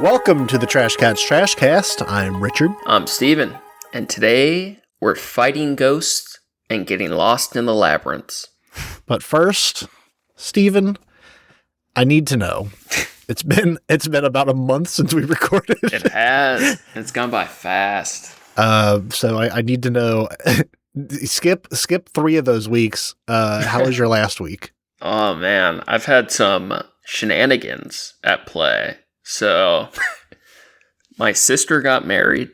Welcome to the Trash Cats Trash Cast. I'm Richard. I'm Steven, and today we're fighting ghosts and getting lost in the labyrinths. But first, Steven, I need to know. It's been about a month since we recorded. It has. It's gone by fast. So I need to know. Skip 3 of those weeks. How was your last week? Oh man, I've had some shenanigans at play. So, my sister got married.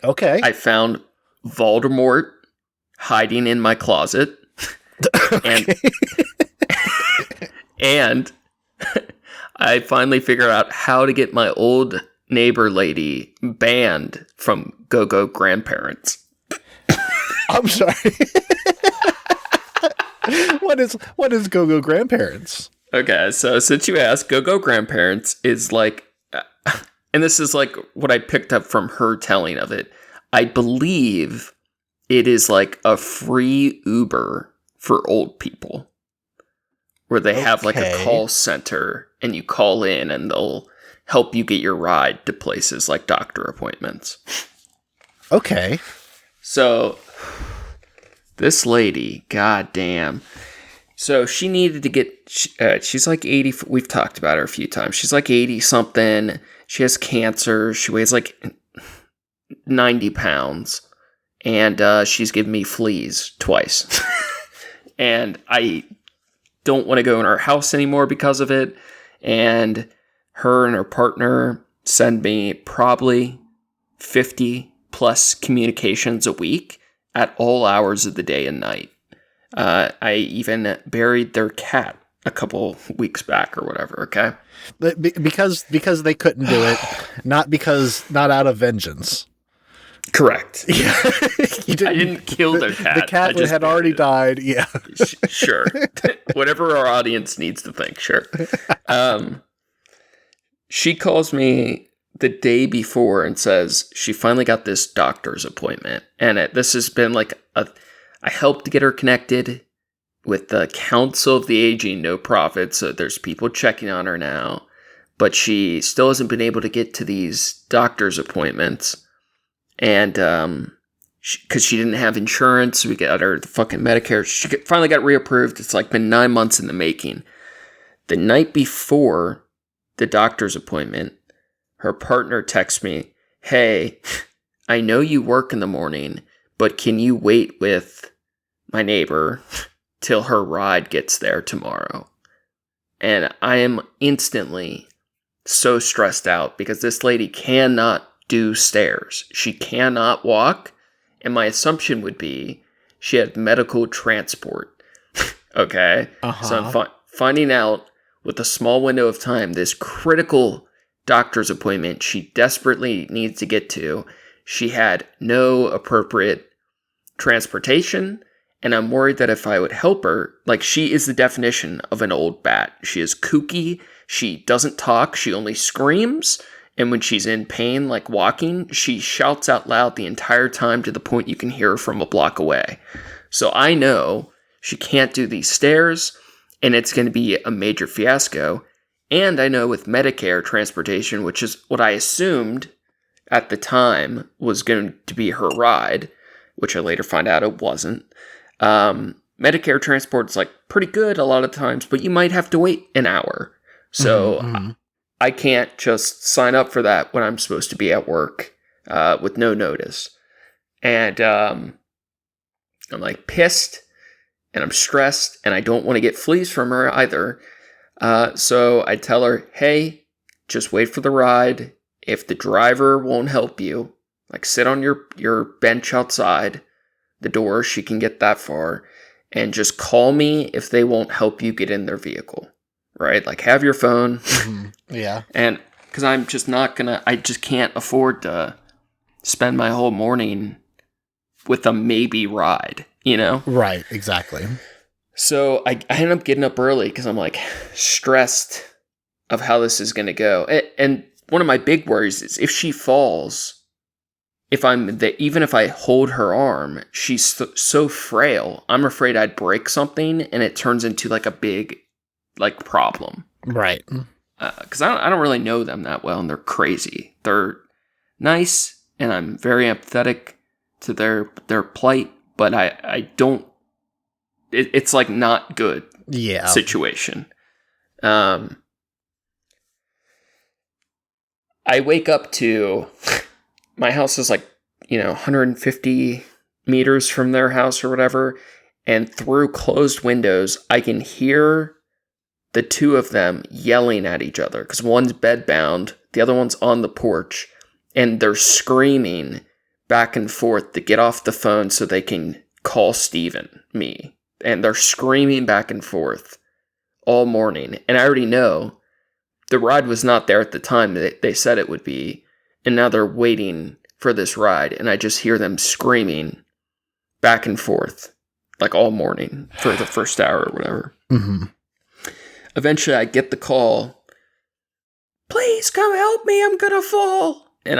Okay. I found Voldemort hiding in my closet. Okay. And I finally figured out how to get my old neighbor lady banned from Go-Go Grandparents. I'm sorry. What is Go-Go Grandparents? Okay, so since you asked, Go-Go Grandparents is like, and this is like what I picked up from her telling of it. I believe it is like a free Uber for old people, where they have like a call center and you call in and they'll help you get your ride to places like doctor appointments. Okay. So this lady, goddamn. So she needed to get, she's like 80, we've talked about her a few times. She's like 80 something. She has cancer. She weighs like 90 pounds. And she's given me fleas twice. And I don't want to go in her house anymore because of it. And her and her partner send me probably 50 plus communications a week at all hours of the day and night. I even buried their cat a couple weeks back or whatever, okay? Because they couldn't do it, not out of vengeance. Correct. Yeah. I didn't kill their cat. The cat had already died. Yeah. Sure. Whatever our audience needs to think, sure. She calls me the day before and says she finally got this doctor's appointment. And this has been like I helped get her connected with the Council of the Aging, no profit, so there's people checking on her now. But she still hasn't been able to get to these doctor's appointments. And because she didn't have insurance, we got her the fucking Medicare. She finally got reapproved. It's like been 9 months in the making. The night before the doctor's appointment, her partner texts me, "Hey, I know you work in the morning, but can you wait with my neighbor till her ride gets there tomorrow?" And I am instantly so stressed out because this lady cannot do stairs. She cannot walk. And my assumption would be she had medical transport. Okay? Uh-huh. So I'm finding out with a small window of time, this critical doctor's appointment she desperately needs to get to, she had no appropriate transportation. And I'm worried that if I would help her, like she is the definition of an old bat. She is kooky. She doesn't talk. She only screams. And when she's in pain, like walking, she shouts out loud the entire time to the point you can hear her from a block away. So I know she can't do these stairs and it's going to be a major fiasco. And I know with Medicare transportation, which is what I assumed at the time was going to be her ride, which I later find out it wasn't. Medicare transport is like pretty good a lot of times, but you might have to wait an hour. So I can't just sign up for that when I'm supposed to be at work with no notice. And I'm like pissed and I'm stressed and I don't want to get fleas from her either. So I tell her, "Hey, just wait for the ride. If the driver won't help you, like sit on your bench outside the door, she can get that far, and just call me if they won't help you get in their vehicle." Right? Like have your phone. Mm-hmm. Yeah. And because I'm just not I just can't afford to spend my whole morning with a maybe ride, you know? Right, exactly. So I end up getting up early because I'm like stressed of how this is going to go. And one of my big worries is if she falls, even if I hold her arm, she's so frail. I'm afraid I'd break something and it turns into like a big like problem. Right. because I don't really know them that well, and they're crazy. They're nice, and I'm very empathetic to their plight, but I don't. It's like not good. Yeah. Situation. I wake up to my house is like 150 meters from their house or whatever, and through closed windows I can hear the two of them yelling at each other because one's bedbound, the other one's on the porch, and they're screaming back and forth to get off the phone so they can call me. And they're screaming back and forth all morning. And I already know the ride was not there at the time that they said it would be. And now they're waiting for this ride. And I just hear them screaming back and forth like all morning for the first hour or whatever. Mm-hmm. Eventually I get the call. Please come help me. I'm going to fall. And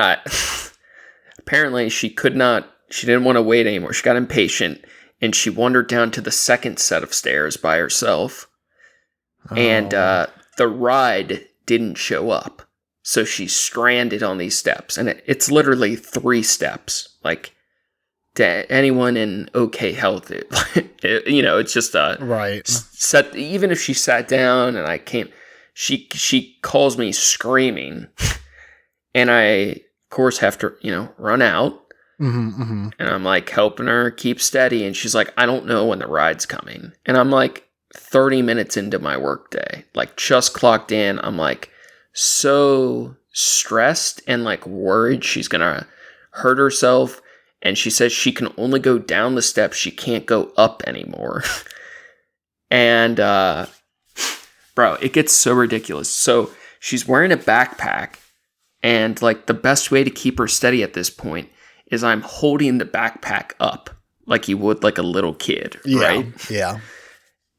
apparently she didn't want to wait anymore. She got impatient. And she wandered down to the second set of stairs by herself. Oh. And the ride didn't show up. So she's stranded on these steps. And it's literally 3 steps. Like, to anyone in okay health, it's just a... Right. Even if she sat down and I came... She calls me screaming. And I, of course, have to, run out. Mm-hmm, mm-hmm. And I'm like helping her keep steady. And she's like, I don't know when the ride's coming. And I'm like 30 minutes into my workday, like just clocked in. I'm like so stressed and like worried she's going to hurt herself. And she says she can only go down the steps. She can't go up anymore. And, bro, it gets so ridiculous. So she's wearing a backpack. And like the best way to keep her steady at this point is I'm holding the backpack up like you would like a little kid, right? Yeah.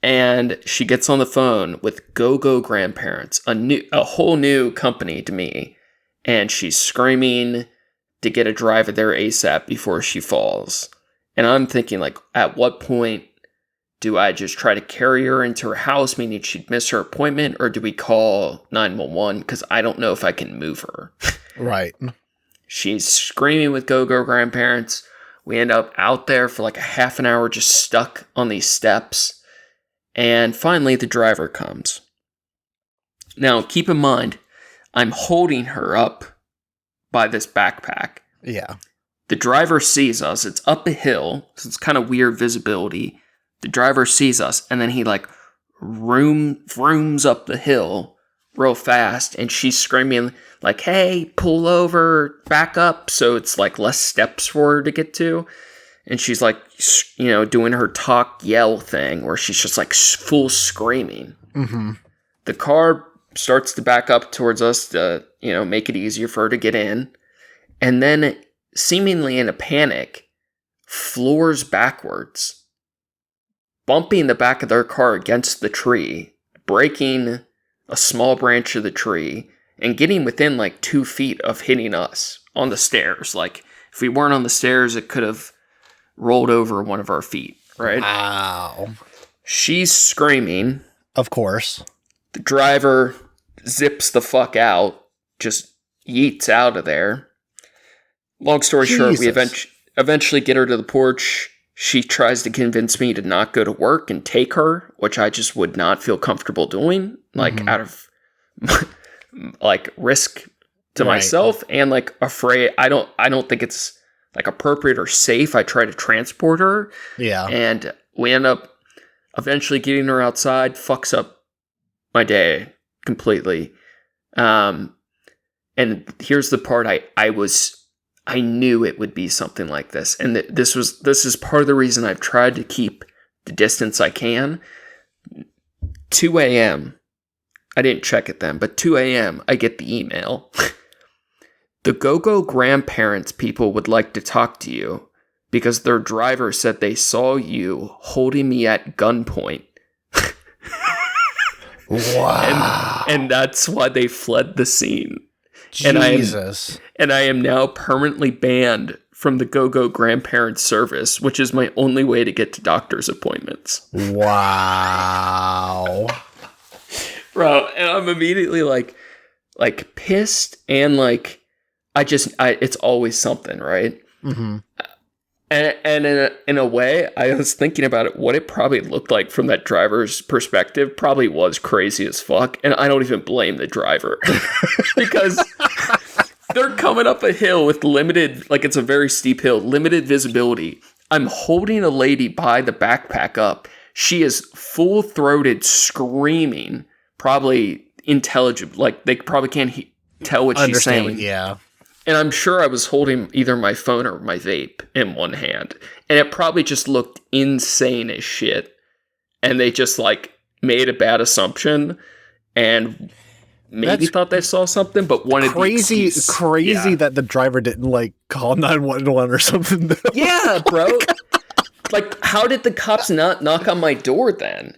And she gets on the phone with GoGo Grandparents, a whole new company to me, and she's screaming to get a driver there ASAP before she falls. And I'm thinking, like, at what point do I just try to carry her into her house, meaning she'd miss her appointment, or do we call 911? Because I don't know if I can move her. Right. She's screaming with GoGo Grandparents. We end up out there for like a half an hour just stuck on these steps. And finally, the driver comes. Now, keep in mind, I'm holding her up by this backpack. Yeah. The driver sees us. It's up a hill, so it's kind of weird visibility. The driver sees us, and then he like vrooms up the hill real fast, and she's screaming like, hey, pull over, back up, so it's like less steps for her to get to. And she's like, doing her talk yell thing where she's just like full screaming. Mm-hmm. The car starts to back up towards us to, make it easier for her to get in. And then, seemingly in a panic, floors backwards, bumping the back of their car against the tree, breaking a small branch of the tree, and getting within like 2 feet of hitting us on the stairs. Like, if we weren't on the stairs, it could have rolled over one of our feet, right? Wow. She's screaming. Of course. The driver zips the fuck out, just yeets out of there. Long story short, we eventually get her to the porch. She tries to convince me to not go to work and take her, which I just would not feel comfortable doing, like out of like risk to myself and like afraid. I don't think it's like appropriate or safe. I try to transport her. Yeah. And we end up eventually getting her outside, fucks up my day completely. And here's the part I knew it would be something like this. And this is part of the reason I've tried to keep the distance I can. 2 a.m. I didn't check it then, but 2 a.m. I get the email. The GoGo Grandparents people would like to talk to you because their driver said they saw you holding me at gunpoint. Wow. And that's why they fled the scene. Jesus. And I am now permanently banned from the GoGo Grandparents service, which is my only way to get to doctor's appointments. Wow. Bro, and I'm immediately like pissed and like it's always something, right? Mm-hmm. And in a way, I was thinking about it. What it probably looked like from that driver's perspective probably was crazy as fuck. And I don't even blame the driver because they're coming up a hill with limited, like it's a very steep hill, limited visibility. I'm holding a lady by the backpack up. She is full-throated screaming, probably intelligible. Like they probably can't tell what she's saying. Yeah. And I'm sure I was holding either my phone or my vape in one hand. And it probably just looked insane as shit. And they just like made a bad assumption and maybe thought they saw something, but wanted crazy that the driver didn't like call 911 or something. Though. Yeah, bro. Like, how did the cops not knock on my door then?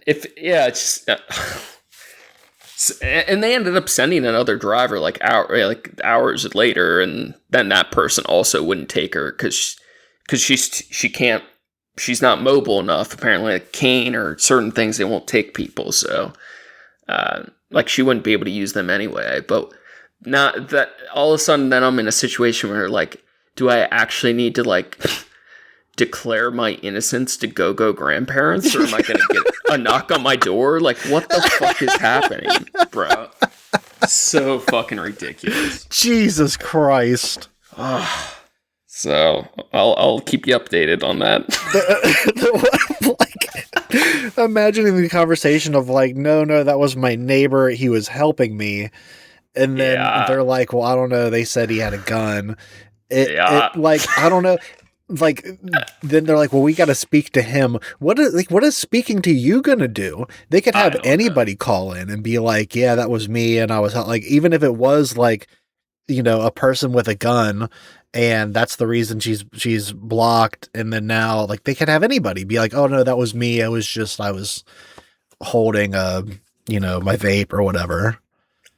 And they ended up sending another driver like hours later, and then that person also wouldn't take her because she's not mobile enough. Apparently, a cane or certain things they won't take people, so like she wouldn't be able to use them anyway. But not that all of a sudden, then I'm in a situation where like, do I actually need to like declare my innocence to go grandparents, or am I going to get a knock on my door? Like, what the fuck is happening, bro? So fucking ridiculous. Jesus Christ. So I'll keep you updated on that. Like, imagining the conversation of like, no, that was my neighbor. He was helping me. And then they're like, well, I don't know. They said he had a gun. It like, I don't know. Like, then they're like, well, we got to speak to him. What is speaking to you gonna do? They could have anybody call in and be like, yeah, that was me, and I was like, even if it was like, you know, a person with a gun, and that's the reason she's blocked, and then now like they could have anybody be like, oh no, that was me. I was holding my vape or whatever.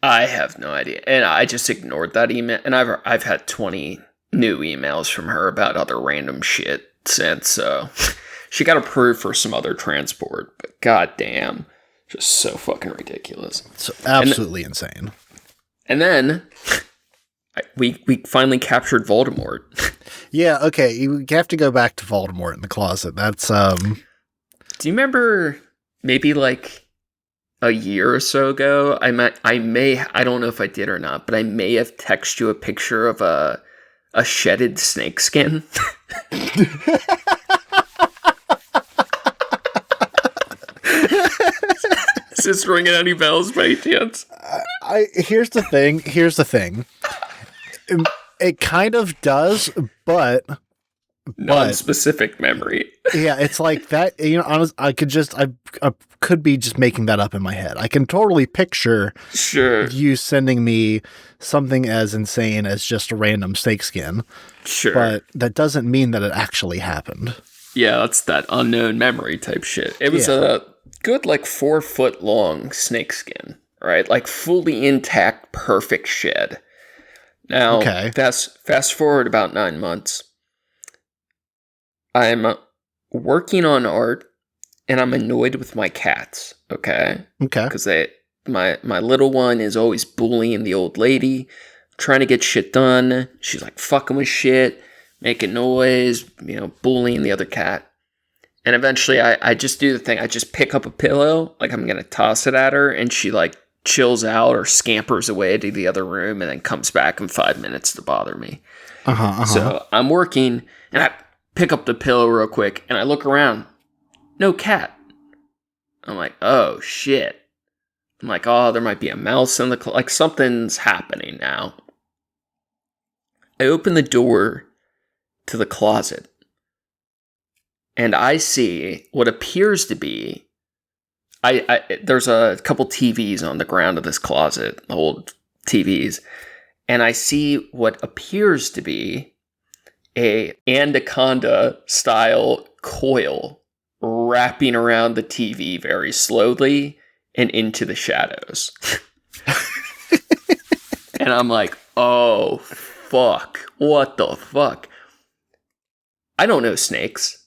I have no idea, and I just ignored that email, and I've had 20 new emails from her about other random shit since, so she got approved for some other transport, but goddamn, just so fucking ridiculous. So absolutely insane. And then we finally captured Voldemort. Yeah, okay, you have to go back to Voldemort in the closet. That's Do you remember maybe like a year or so ago, I don't know if I did or not, but I may have texted you a picture of a shedded snake skin. Is this ringing any bells by any chance? Here's the thing. It kind of does, but non-specific memory. Yeah, it's like that. You know, honestly, I could be just making that up in my head. I can totally picture you sending me something as insane as just a random snake skin. Sure, but that doesn't mean that it actually happened. Yeah, that's that unknown memory type shit. It was a good like 4 foot long snake skin, right? Like fully intact, perfect shed. Now, fast forward about 9 months. I'm working on art, and I'm annoyed with my cats. Okay. Because my little one is always bullying the old lady, trying to get shit done. She's like fucking with shit, making noise, bullying the other cat. And eventually, I just do the thing. I just pick up a pillow, like I'm gonna toss it at her, and she like chills out or scampers away to the other room, and then comes back in 5 minutes to bother me. So I'm working, and I pick up the pillow real quick, and I look around. No cat. I'm like, oh, shit. I'm like, oh, there might be a mouse in the like something's happening now. I open the door to the closet, and I see what appears to be, there's a couple TVs on the ground of this closet, old TVs, and I see what appears to be a anaconda style coil wrapping around the TV very slowly and into the shadows. And I'm like, oh fuck, what the fuck? I don't know snakes,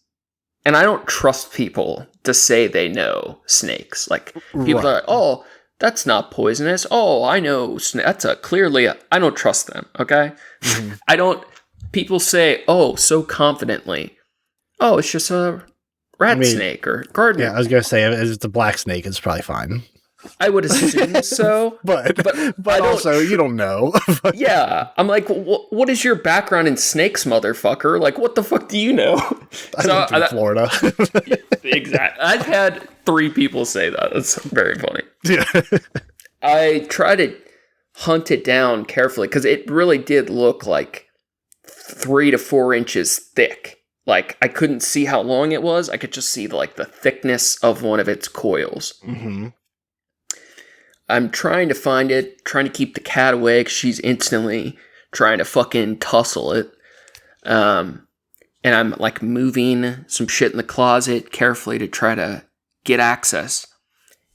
and I don't trust people to say they know snakes. Like, people are like, oh, that's not poisonous. Oh, I know. That's clearly, I don't trust them. Okay. Mm-hmm. People say, oh, so confidently, oh, it's just a rat snake or gardener. Yeah, I was going to say, if it's a black snake, it's probably fine. I would assume so. but also, you don't know. Yeah. I'm like, what is your background in snakes, motherfucker? Like, what the fuck do you know? I live in Florida. Exactly. I've had 3 people say that. That's very funny. Yeah. I try to hunt it down carefully because it really did look like 3 to 4 inches thick. Like, I couldn't see how long it was. I could just see the thickness of one of its coils. Mm-hmm. I'm trying to find it, trying to keep the cat away because she's instantly trying to fucking tussle it. And I'm moving some shit in the closet carefully to try to get access.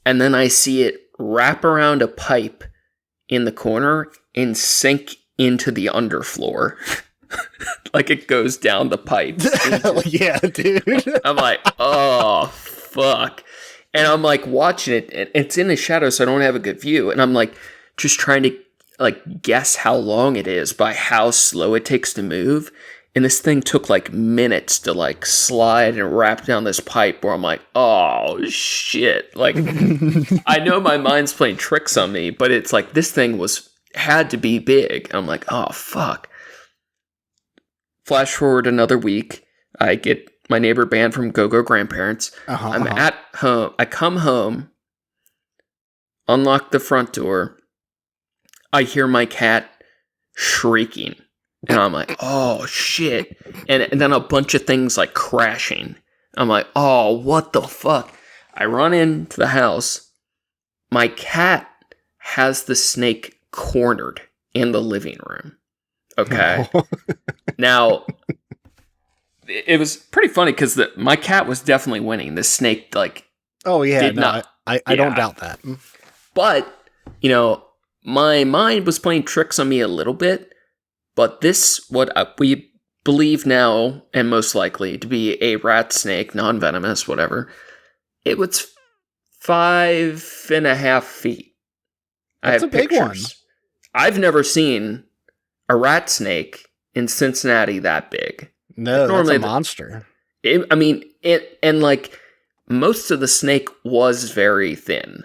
And then I see it wrap around a pipe in the corner and sink into the underfloor. It goes down the pipe. Yeah, dude. I'm like, oh, fuck. And I'm watching it, and it's in the shadow, so I don't have a good view. And I'm just trying to guess how long it is by how slow it takes to move. And this thing took minutes to slide and wrap down this pipe where I'm like, oh shit. I know my mind's playing tricks on me, but it's this thing had to be big. I'm like, oh fuck. Flash forward another week, I get my neighbor banned from Go-Go Grandparents. I'm at home. I come home, unlock the front door. I hear my cat shrieking. And I'm like, oh, shit. And then a bunch of things crashing. I'm like, oh, what the fuck? I run into the house. My cat has the snake cornered in the living room. Okay. Now, it was pretty funny because my cat was definitely winning. The snake, oh yeah, I don't doubt that. But my mind was playing tricks on me a little bit. But this, what we believe now, and most likely to be a rat snake, non-venomous, whatever. It was 5.5 feet. That's a big one. I've never seen a rat snake in Cincinnati that big. No, that's a monster. Most of the snake was very thin,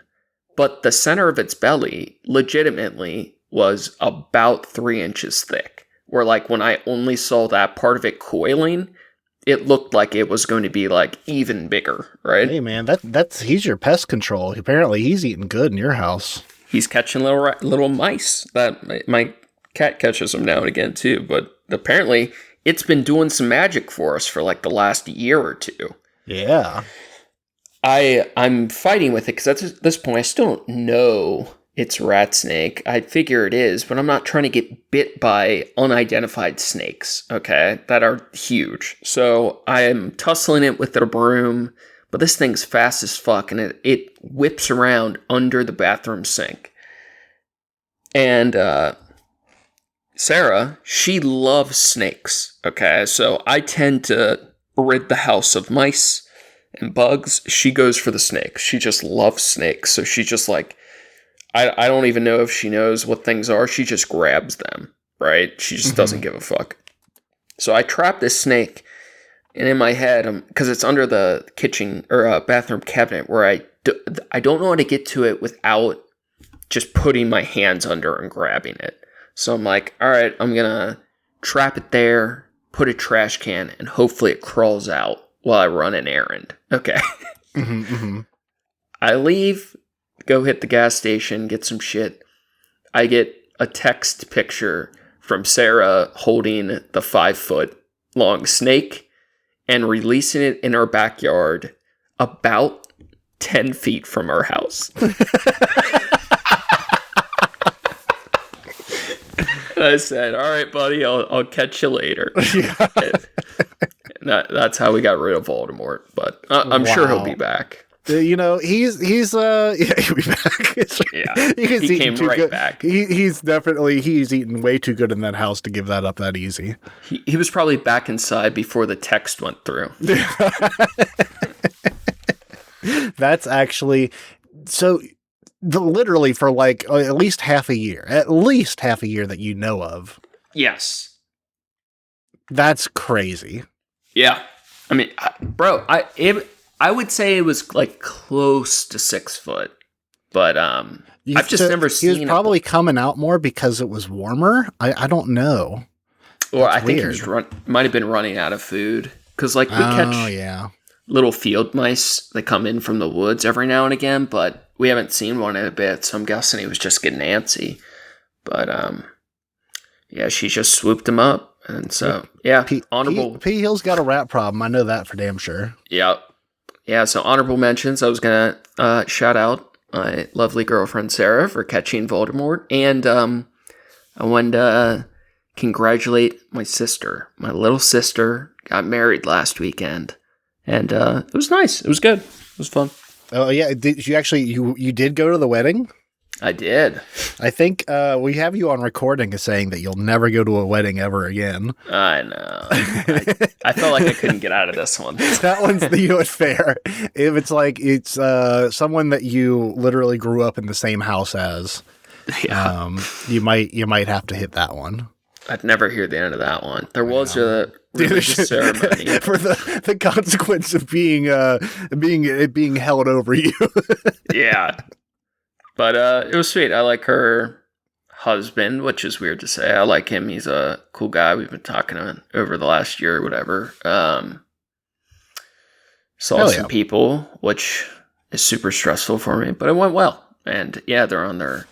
but the center of its belly legitimately was about 3 inches thick. Where when I only saw that part of it coiling, it looked like it was going to be even bigger, right? Hey man, he's your pest control. Apparently he's eating good in your house. He's catching little mice. That my cat catches them now and again too, but apparently it's been doing some magic for us for the last year or 2. Yeah. I'm fighting with it because at this point I still don't know it's rat snake. I figure it is, but I'm not trying to get bit by unidentified snakes, okay, that are huge. So I am tussling it with a broom, but this thing's fast as fuck, and it whips around under the bathroom sink. And Sarah, she loves snakes, okay? So I tend to rid the house of mice and bugs. She goes for the snakes. She just loves snakes. So she just I don't even know if she knows what things are. She just grabs them, right? She just doesn't give a fuck. So I trap this snake, and in my head, because it's under the kitchen or bathroom cabinet, where I don't know how to get to it without just putting my hands under and grabbing it. So I'm like, all right, I'm going to trap it there, put a trash can, and hopefully it crawls out while I run an errand. Okay. I leave, go hit the gas station, get some shit. I get a text picture from Sarah holding the 5-foot-long snake and releasing it in our backyard about 10 feet from our house. I said, all right, buddy, I'll catch you later. Yeah. That's how we got rid of Voldemort, but I'm sure he'll be back. He'll be back. Yeah, he came right back. He's eating way too good in that house to give that up that easy. He was probably back inside before the text went through. That's actually so. literally for like at least half a year that you know of. Yes. That's crazy. Yeah. I mean, bro, I would say it was like close to 6 foot, but I've just never seen. He was probably coming out more because it was warmer. I don't know. Or I think he was might have been running out of food because like we catch little field mice that come in from the woods every now and again, but we haven't seen one in a bit. So I'm guessing he was just getting antsy. But yeah, she just swooped him up. And so, yeah, honorable. P. Hill's got a rat problem. I know that for damn sure. Yeah. Yeah, so honorable mentions. I was going to shout out my lovely girlfriend, Sarah, for catching Voldemort. And I wanted to congratulate my sister. My little sister got married last weekend. And it was nice. It was good. It was fun. Oh, yeah. Did you actually, you did go to the wedding? I did. I think we have you on recording as saying that you'll never go to a wedding ever again. I know. I felt like I couldn't get out of this one. That one's fair. If it's like it's someone that you literally grew up in the same house as, you might have to hit that one. I'd never hear the end of that one. There was a religious ceremony for the consequence of being held over you. Yeah. But it was sweet. I like her husband, which is weird to say. I like him. He's a cool guy. We've been talking to him over the last year or whatever. Saw some people, which is super stressful for me, but it went well. And yeah, they're on their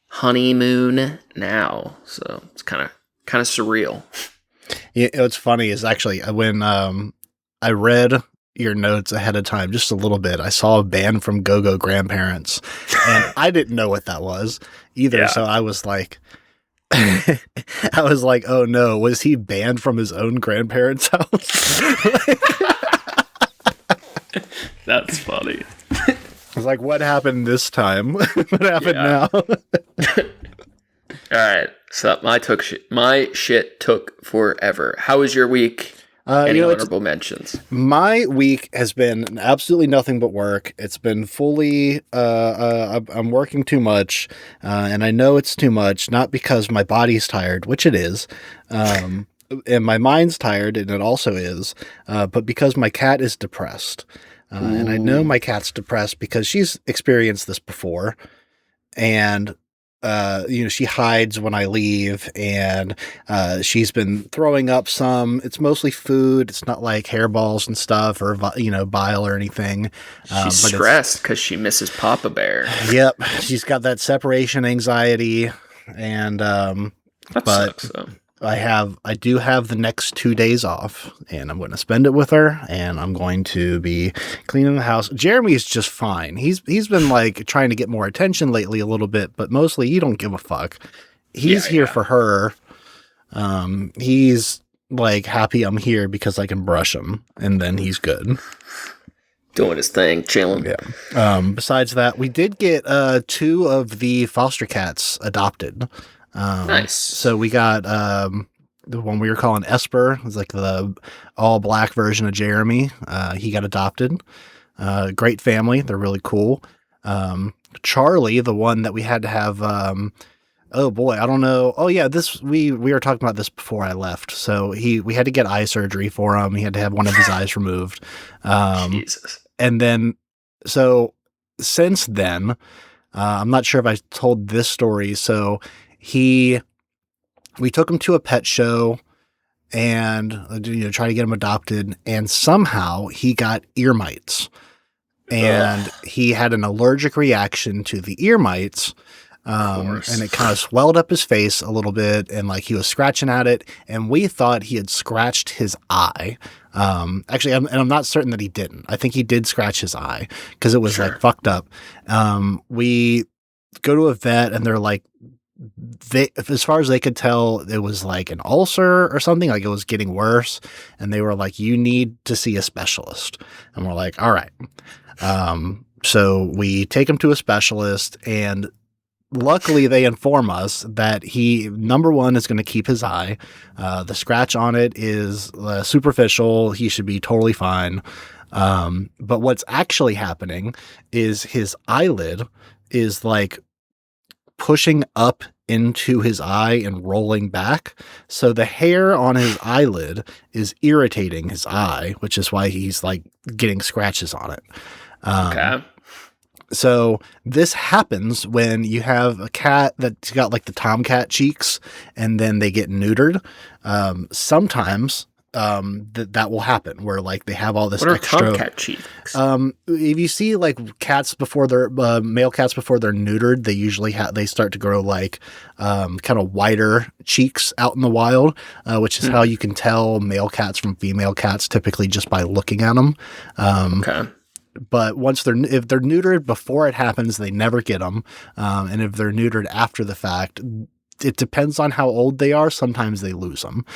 honeymoon now, so it's kind of surreal. Yeah, what's funny is actually when I read your notes ahead of time just a little bit, I saw a band from Go-Go Grandparents, and I didn't know what that was either. Yeah. So I was like, oh no, was he banned from his own grandparents' house? That's funny. I was like, what happened this time? What happened now? All right, so my shit took forever. How was your week? Any honorable mentions? My week has been absolutely nothing but work. It's been fully, I'm working too much, and I know it's too much, not because my body's tired, which it is, and my mind's tired, and it also is, but because my cat is depressed. And I know my cat's depressed because she's experienced this before, and she hides when I leave, and she's been throwing up some. It's mostly food. It's not like hairballs and stuff or bile or anything. She's stressed because she misses Papa Bear. Yep, she's got that separation anxiety, and sucks, though. I do have the next 2 days off, and I'm going to spend it with her, and I'm going to be cleaning the house. Jeremy's just fine. He's been like trying to get more attention lately a little bit, but mostly he don't give a fuck. He's here for her. He's like happy I'm here because I can brush him, and then he's good. Doing his thing, chilling. Yeah. Besides that, we did get 2 of the foster cats adopted. Nice. So we got the one we were calling Esper. It was like the all black version of Jeremy. He got adopted. Great family. They're really cool. Charlie, the one that we had to have. Oh boy, I don't know. Oh yeah, we were talking about this before I left. So we had to get eye surgery for him. He had to have one of his eyes removed. Jesus. And then so since then, I'm not sure if I told this story. So we took him to a pet show and try to get him adopted, and somehow he got ear mites, and he had an allergic reaction to the ear mites. And it kind of swelled up his face a little bit, and like he was scratching at it, and we thought he had scratched his eye. Actually, I'm not certain that he didn't. I think he did scratch his eye because it was like fucked up. We go to a vet, and they're like, as far as they could tell, it was like an ulcer or something, like it was getting worse. And they were like, you need to see a specialist. And we're like, all right. So we take him to a specialist, and luckily they inform us that he, number one, is going to keep his eye. The scratch on it is superficial. He should be totally fine. But what's actually happening is his eyelid is like pushing up into his eye and rolling back. So the hair on his eyelid is irritating his eye, which is why he's like getting scratches on it. Okay. So this happens when you have a cat that's got like the tomcat cheeks and then they get neutered. Sometimes that will happen where like they have all this extra tomcat cheeks. If you see like cats before they're male cats before they're neutered, they usually they start to grow like kind of wider cheeks out in the wild, which is how you can tell male cats from female cats typically just by looking at them. Okay. But if they're neutered before it happens, they never get them. And if they're neutered after the fact, it depends on how old they are. Sometimes they lose them.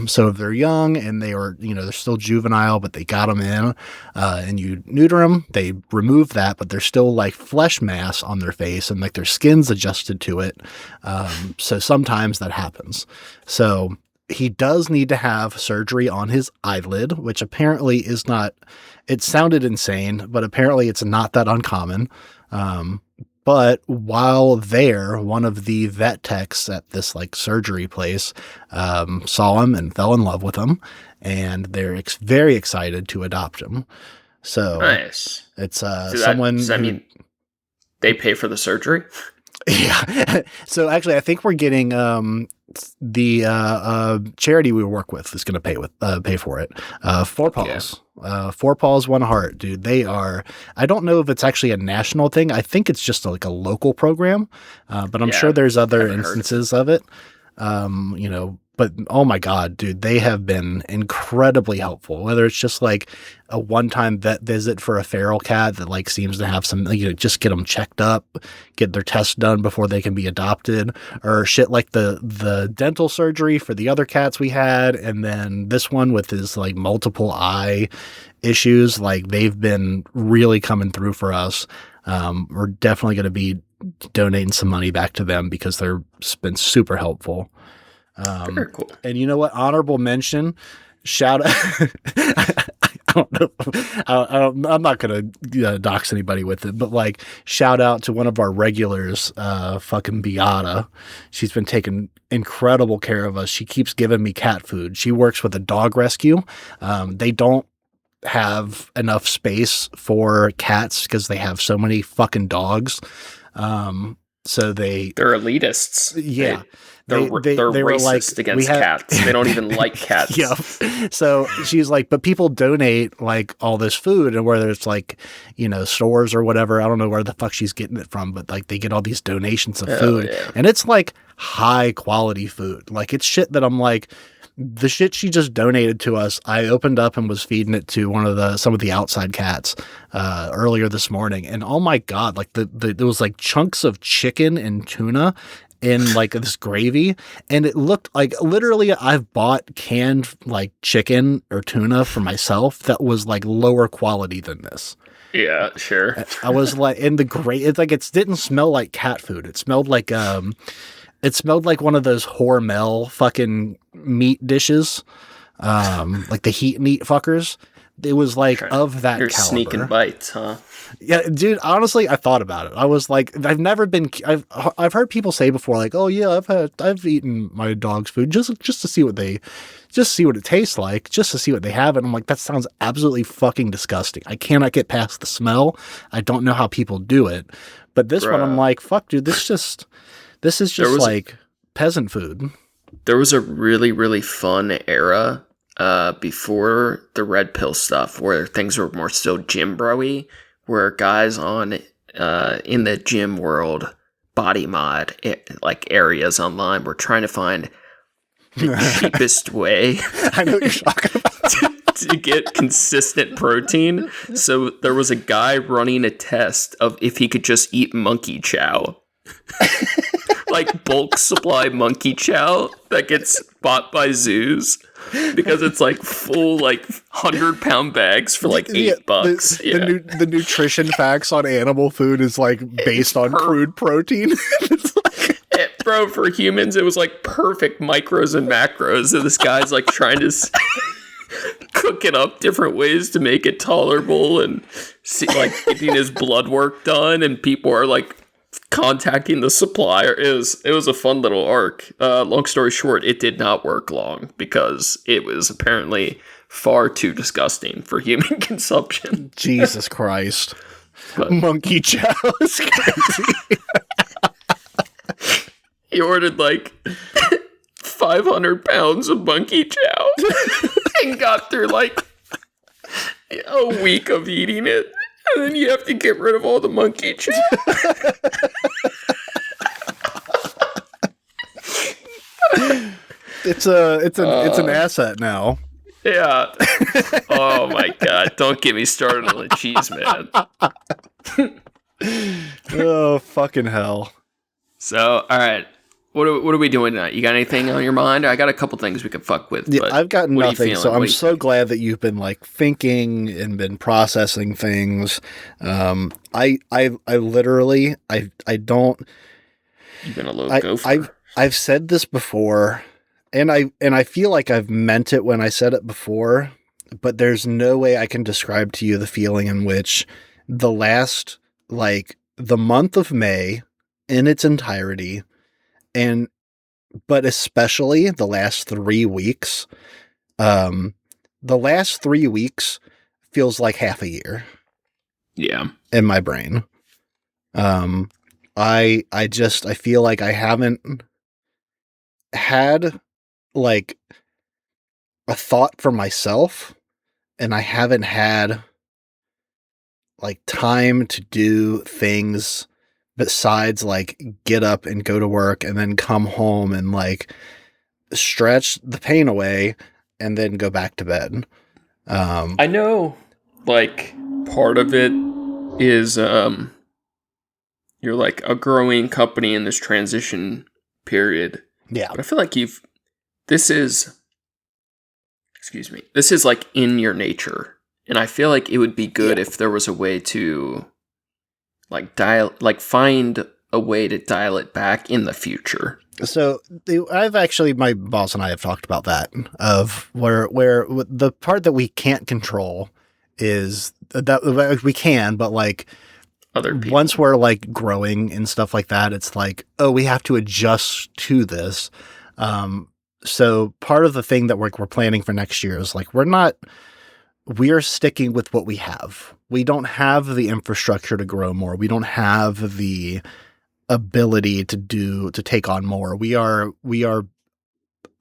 So if they're young and they're still juvenile, but they got them in, and you neuter them, they remove that, but there's still like flesh mass on their face and like their skin's adjusted to it. So sometimes that happens. So he does need to have surgery on his eyelid, which apparently is not, it sounded insane, but apparently it's not that uncommon. But while there, one of the vet techs at this like surgery place saw him and fell in love with him, and they're very excited to adopt him. So nice. It's does that mean they pay for the surgery? Yeah. So actually, I think we're getting the charity we work with is going to pay for it. Four Paws. Four Paws, One Heart, dude. They are. I don't know if it's actually a national thing. I think it's just like a local program, but I'm sure there's other instances of it. But oh my God, dude, they have been incredibly helpful. Whether it's just like a one-time vet visit for a feral cat that like seems to have some, just get them checked up, get their tests done before they can be adopted, or shit like the dental surgery for the other cats we had, and then this one with his like multiple eye issues. Like they've been really coming through for us. We're definitely going to be donating some money back to them because they've been super helpful. Very cool. And you know what? Honorable mention, shout out. I don't know. I'm not going to dox anybody with it, but like shout out to one of our regulars, fucking Beata. She's been taking incredible care of us. She keeps giving me cat food. She works with a dog rescue. They don't have enough space for cats because they have so many fucking dogs. So they're elitists. Yeah. They're racist against cats. They don't even like cats. Yeah. So she's like, but people donate like all this food, and whether it's like, stores or whatever, I don't know where the fuck she's getting it from, but like they get all these donations of food, and it's like high quality food. Like it's shit that I'm like, the shit she just donated to us, I opened up and was feeding it to some of the outside cats earlier this morning, and oh my God, like there was like chunks of chicken and tuna in like this gravy, and it looked like literally I've bought canned like chicken or tuna for myself that was like lower quality than this. Yeah, sure. I was like, in the it's like it didn't smell like cat food. It smelled like one of those Hormel fucking meat dishes, like the heat meat fuckers. It was like of that You're caliber. Sneaking bites, huh? Yeah, dude, honestly, I thought about it. I was like, I've heard people say before, like, oh yeah, I've eaten my dog's food just to see what it tastes like, just to see what they have. And I'm like, that sounds absolutely fucking disgusting. I cannot get past the smell. I don't know how people do it. But this one, I'm like, fuck, dude, this is just like peasant food. There was a really, really fun era before the red pill stuff where things were more still gym bro-y, where guys in the gym world, body mod like areas online were trying to find the cheapest way I know what you're talking about. to get consistent protein. So there was a guy running a test of if he could just eat monkey chow. Like bulk supply monkey chow that gets bought by zoos because it's like full like 100-pound bags for like $8. The nutrition facts on animal food is like based on crude protein. It's like, bro, for humans it was like perfect micros and macros, and this guy's like trying to cooking up different ways to make it tolerable and getting his blood work done, and people are like contacting the supplier. It was a fun little arc. Long story short, it did not work long because it was apparently far too disgusting for human consumption. Jesus Christ. But monkey chow is crazy. He ordered like 500 pounds of monkey chow and got through like a week of eating it. And then you have to get rid of all the monkey chow. It's an asset now. Yeah. Oh my God. Don't get me started on the cheese, man. Oh, fucking hell. So, all right. What are we doing tonight? You got anything on your mind? I got a couple things we could fuck with. Yeah, I've got nothing. So I'm so glad that you've been like thinking and been processing things. I literally don't. You've been a little gopher. I've said this before, and I feel like I've meant it when I said it before, but there's no way I can describe to you the feeling in which the last, like, the month of May in its entirety, but especially the last 3 weeks, the last 3 weeks feels like half a year. Yeah. In my brain. I feel like I haven't had like a thought for myself, and I haven't had like time to do things besides like get up and go to work and then come home and like stretch the pain away and then go back to bed. I know like part of it is you're like a growing company in this transition period. Yeah. But I feel like this is like in your nature. And I feel like it would be good if there was a way to find a way to dial it back in the future. So my boss and I have talked about that, of where the part that we can't control is that we can, but like other people. Once we're like growing and stuff like that, it's like, oh, we have to adjust to this. So part of the thing that we're planning for next year is like, we're sticking with what we have. We don't have the infrastructure to grow more. We don't have the ability to take on more. We are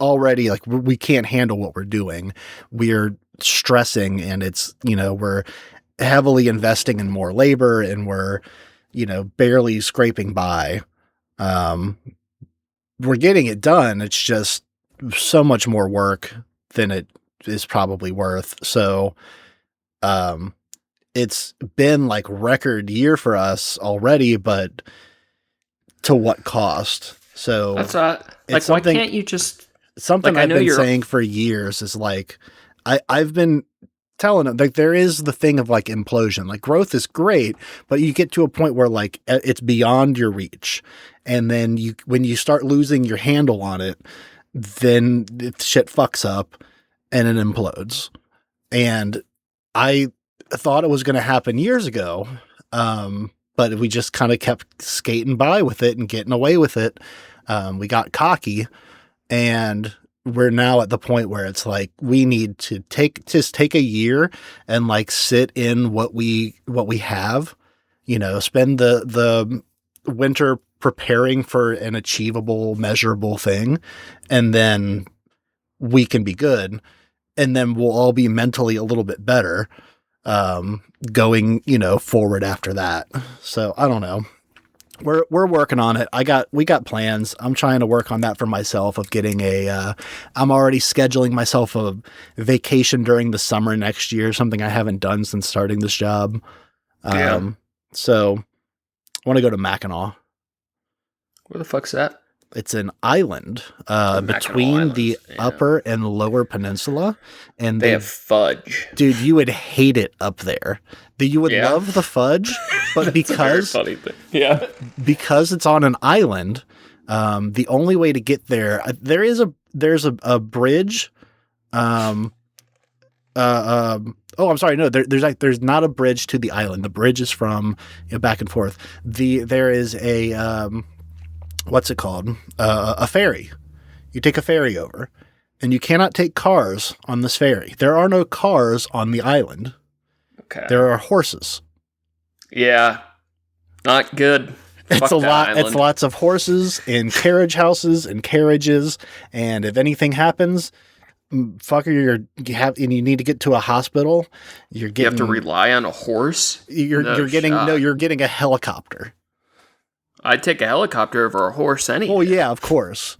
already like, we can't handle what we're doing. We're stressing, and it's, we're heavily investing in more labor, and we're, barely scraping by. We're getting it done. It's just so much more work than it is probably worth. So, it's been like record year for us already, but to what cost? So that's like, why can't you just something like, I've been saying for years is like, I've been telling them, like, there is the thing of like implosion, like growth is great, but you get to a point where like it's beyond your reach. And then when you start losing your handle on it, then shit fucks up and it implodes. And I thought it was going to happen years ago. But we just kind of kept skating by with it and getting away with it. We got cocky, and we're now at the point where it's like, we need to take a year and like sit in what we have, spend the winter preparing for an achievable, measurable thing. And then we can be good. And then we'll all be mentally a little bit better, going, forward after that. So I don't know. We're working on it. We got plans. I'm trying to work on that for myself, of getting I'm already scheduling myself a vacation during the summer next year, something I haven't done since starting this job. So I want to go to Mackinac. Where the fuck's that? It's an island between the upper and lower peninsula, and they have fudge. Dude, you would hate it up there. You would love the fudge, but because because it's on an island, the only way to get there, there's a bridge I'm sorry. No, there's not a bridge to the island. The bridge is from back and forth. There is a what's it called? A ferry. You take a ferry over, and you cannot take cars on this ferry. There are no cars on the island. Okay. There are horses. Yeah, not good. It's a lot. Island. It's lots of horses and carriage houses and carriages, and if anything happens, fucker, you need to get to a hospital. You have to rely on a horse. You're getting a helicopter. I'd take a helicopter over a horse anyway. Oh yeah, of course.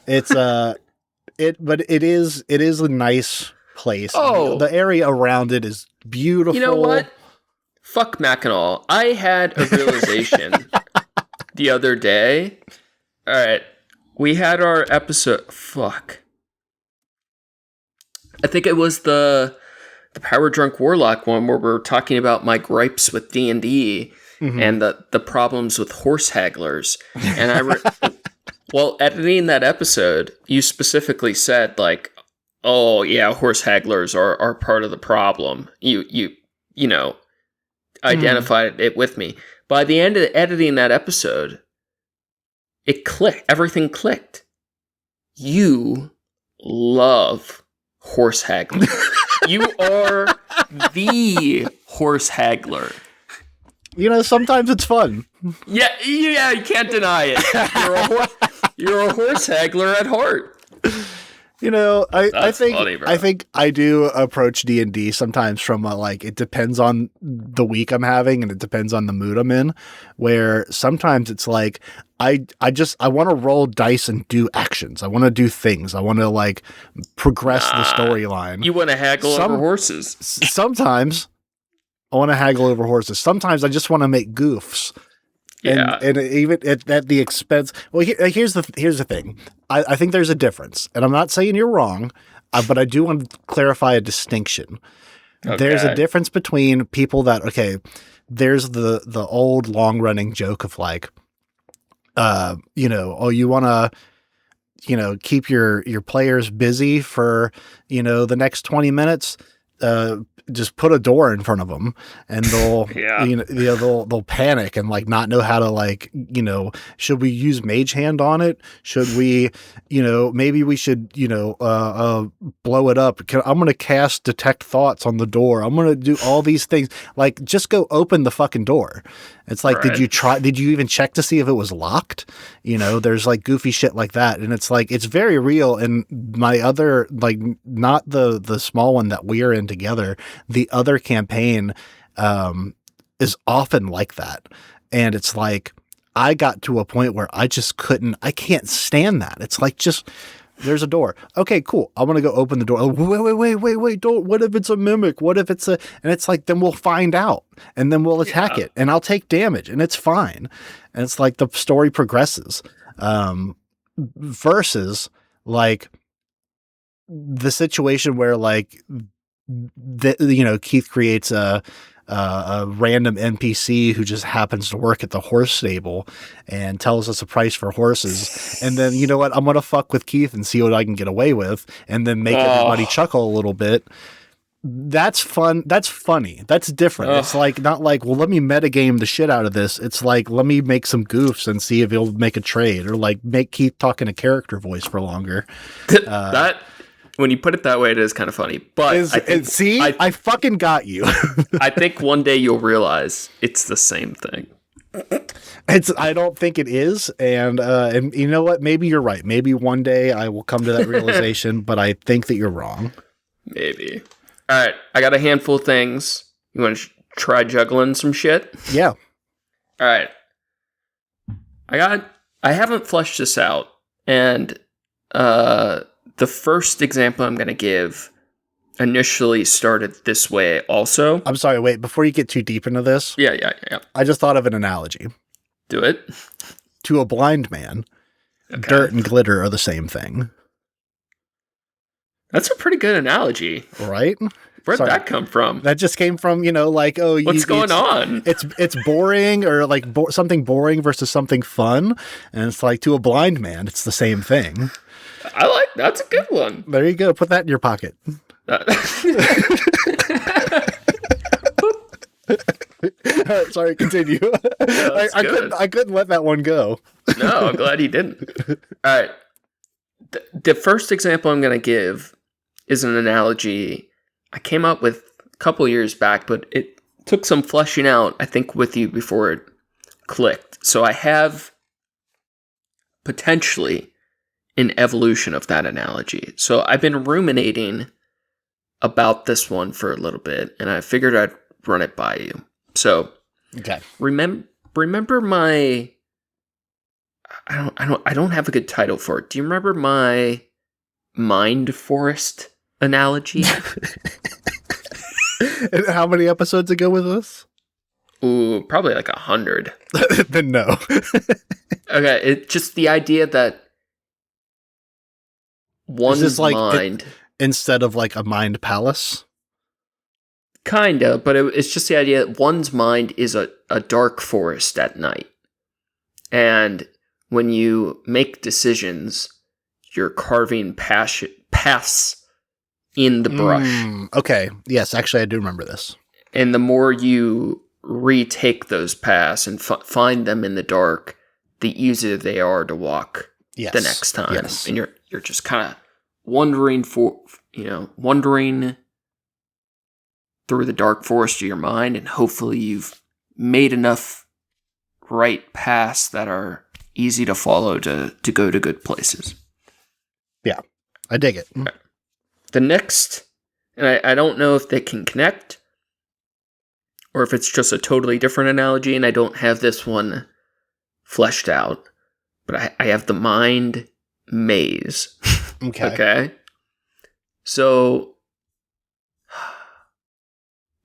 It's but it is a nice place. Oh, the area around it is beautiful. You know what? Fuck Mackinac. I had a realization the other day. All right, we had our episode. Fuck. I think it was the Power Drunk Warlock one where we're talking about my gripes with D&D and the problems with horse hagglers. And well, editing that episode, you specifically said like, "Oh yeah, horse hagglers are part of the problem." You know, identified it with me. By the end of editing that episode, it clicked. Everything clicked. You love horse haggler. You are the horse haggler. You know, sometimes it's fun. Yeah, you can't deny it. You're a horse haggler at heart. You know, I think I do approach D&D sometimes from it depends on the week I'm having and it depends on the mood I'm in, where sometimes it's like I want to roll dice and do actions. I want to do things. I want to progress the storyline. You want to haggle over horses. Sometimes I want to haggle over horses. Sometimes I just want to make goofs. Yeah. And even at the expense. Well, here's the thing. I think there's a difference, and I'm not saying you're wrong, but I do want to clarify a distinction. Okay. There's a difference between people that there's the old long running joke of you want to keep your players busy for the next 20 minutes. Just put a door in front of them and they'll they'll panic and not know how to should we use mage hand on it? Should we maybe we should blow it up. I'm going to cast detect thoughts on the door. I'm going to do all these things. Just go open the fucking door. It's right. Did you even check to see if it was locked? There's goofy shit like that. And it's it's very real. And my other, not the small one that we're in together, the other campaign, is often like that. And it's I got to a point where I can't stand that. It's there's a door. Okay, cool. I'm going to go open the door. Oh, wait. Don't. What if it's a mimic? What if it's and it's then we'll find out and then we'll attack it and I'll take damage and it's fine. And it's the story progresses. Versus the situation where Keith creates a random NPC who just happens to work at the horse stable and tells us a price for horses. And then, you know what? I'm going to fuck with Keith and see what I can get away with and then make everybody chuckle a little bit. That's fun. That's funny. That's different. It's not well, let me metagame the shit out of this. It's let me make some goofs and see if he'll make a trade or make Keith talk in a character voice for longer. That when you put it that way, it is kind of funny. But I fucking got you. I think one day you'll realize it's the same thing. I don't think it is, and you know what? Maybe you're right. Maybe one day I will come to that realization, but I think that you're wrong. Maybe. All right, I got a handful of things. You want to try juggling some shit? Yeah. All right. I haven't fleshed this out, and the first example I'm going to give initially started this way also. I'm sorry, wait, before you get too deep into this. Yeah. I just thought of an analogy. Do it. To a blind man, dirt and glitter are the same thing. That's a pretty good analogy. Right? Where'd that come from? That just came from, what's going on? It's boring or something boring versus something fun. And it's to a blind man, it's the same thing. That's a good one. There you go. Put that in your pocket. Right, sorry, continue. I couldn't let that one go. No, I'm glad he didn't. All right. The first example I'm going to give is an analogy I came up with a couple years back, but it took some fleshing out, I think, with you before it clicked. So I have potentially an evolution of that analogy. So I've been ruminating about this one for a little bit, and I figured I'd run it by you. So, okay. Remember my... I don't have a good title for it. Do you remember my mind forest analogy? And how many episodes ago was this? Ooh, probably like 100. Then no. Okay, it's just the idea that one's mind... instead of like a mind palace? Kinda, but it's just the idea that one's mind is a dark forest at night. And when you make decisions, you're carving paths in the brush. Okay, yes, actually I do remember this. And the more you retake those paths and find them in the dark, the easier they are to walk the next time. Yes. And you're just kind of wandering through the dark forest of your mind, and hopefully you've made enough right paths that are easy to follow to go to good places. Yeah, I dig it. Okay. The next, and I don't know if they can connect, or if it's just a totally different analogy, and I don't have this one fleshed out, but I have the mind maze. Okay. So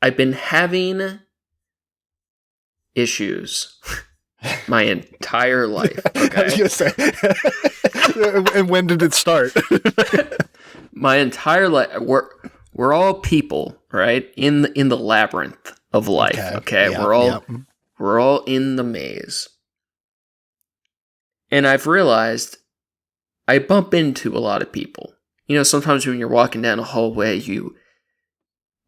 I've been having issues my entire life. Okay? I was gonna say. And when did it start? My entire life, we're all people, right? In the labyrinth of life. Okay, yeah, we're all in the maze, and I've realized I bump into a lot of people. You know, sometimes when you're walking down a hallway,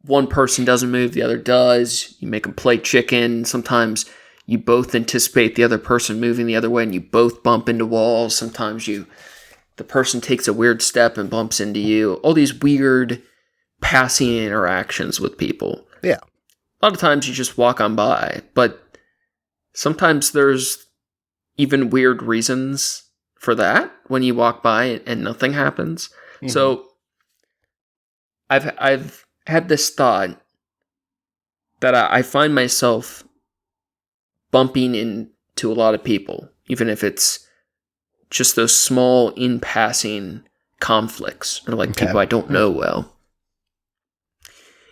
one person doesn't move, the other does. You make them play chicken. Sometimes you both anticipate the other person moving the other way, and you both bump into walls. Sometimes the person takes a weird step and bumps into you. All these weird passing interactions with people. Yeah. A lot of times you just walk on by, but sometimes there's even weird reasons for that when you walk by and nothing happens. Mm-hmm. So I've had this thought that I find myself bumping into a lot of people, even if it's just those small in-passing conflicts, or like people I don't know well.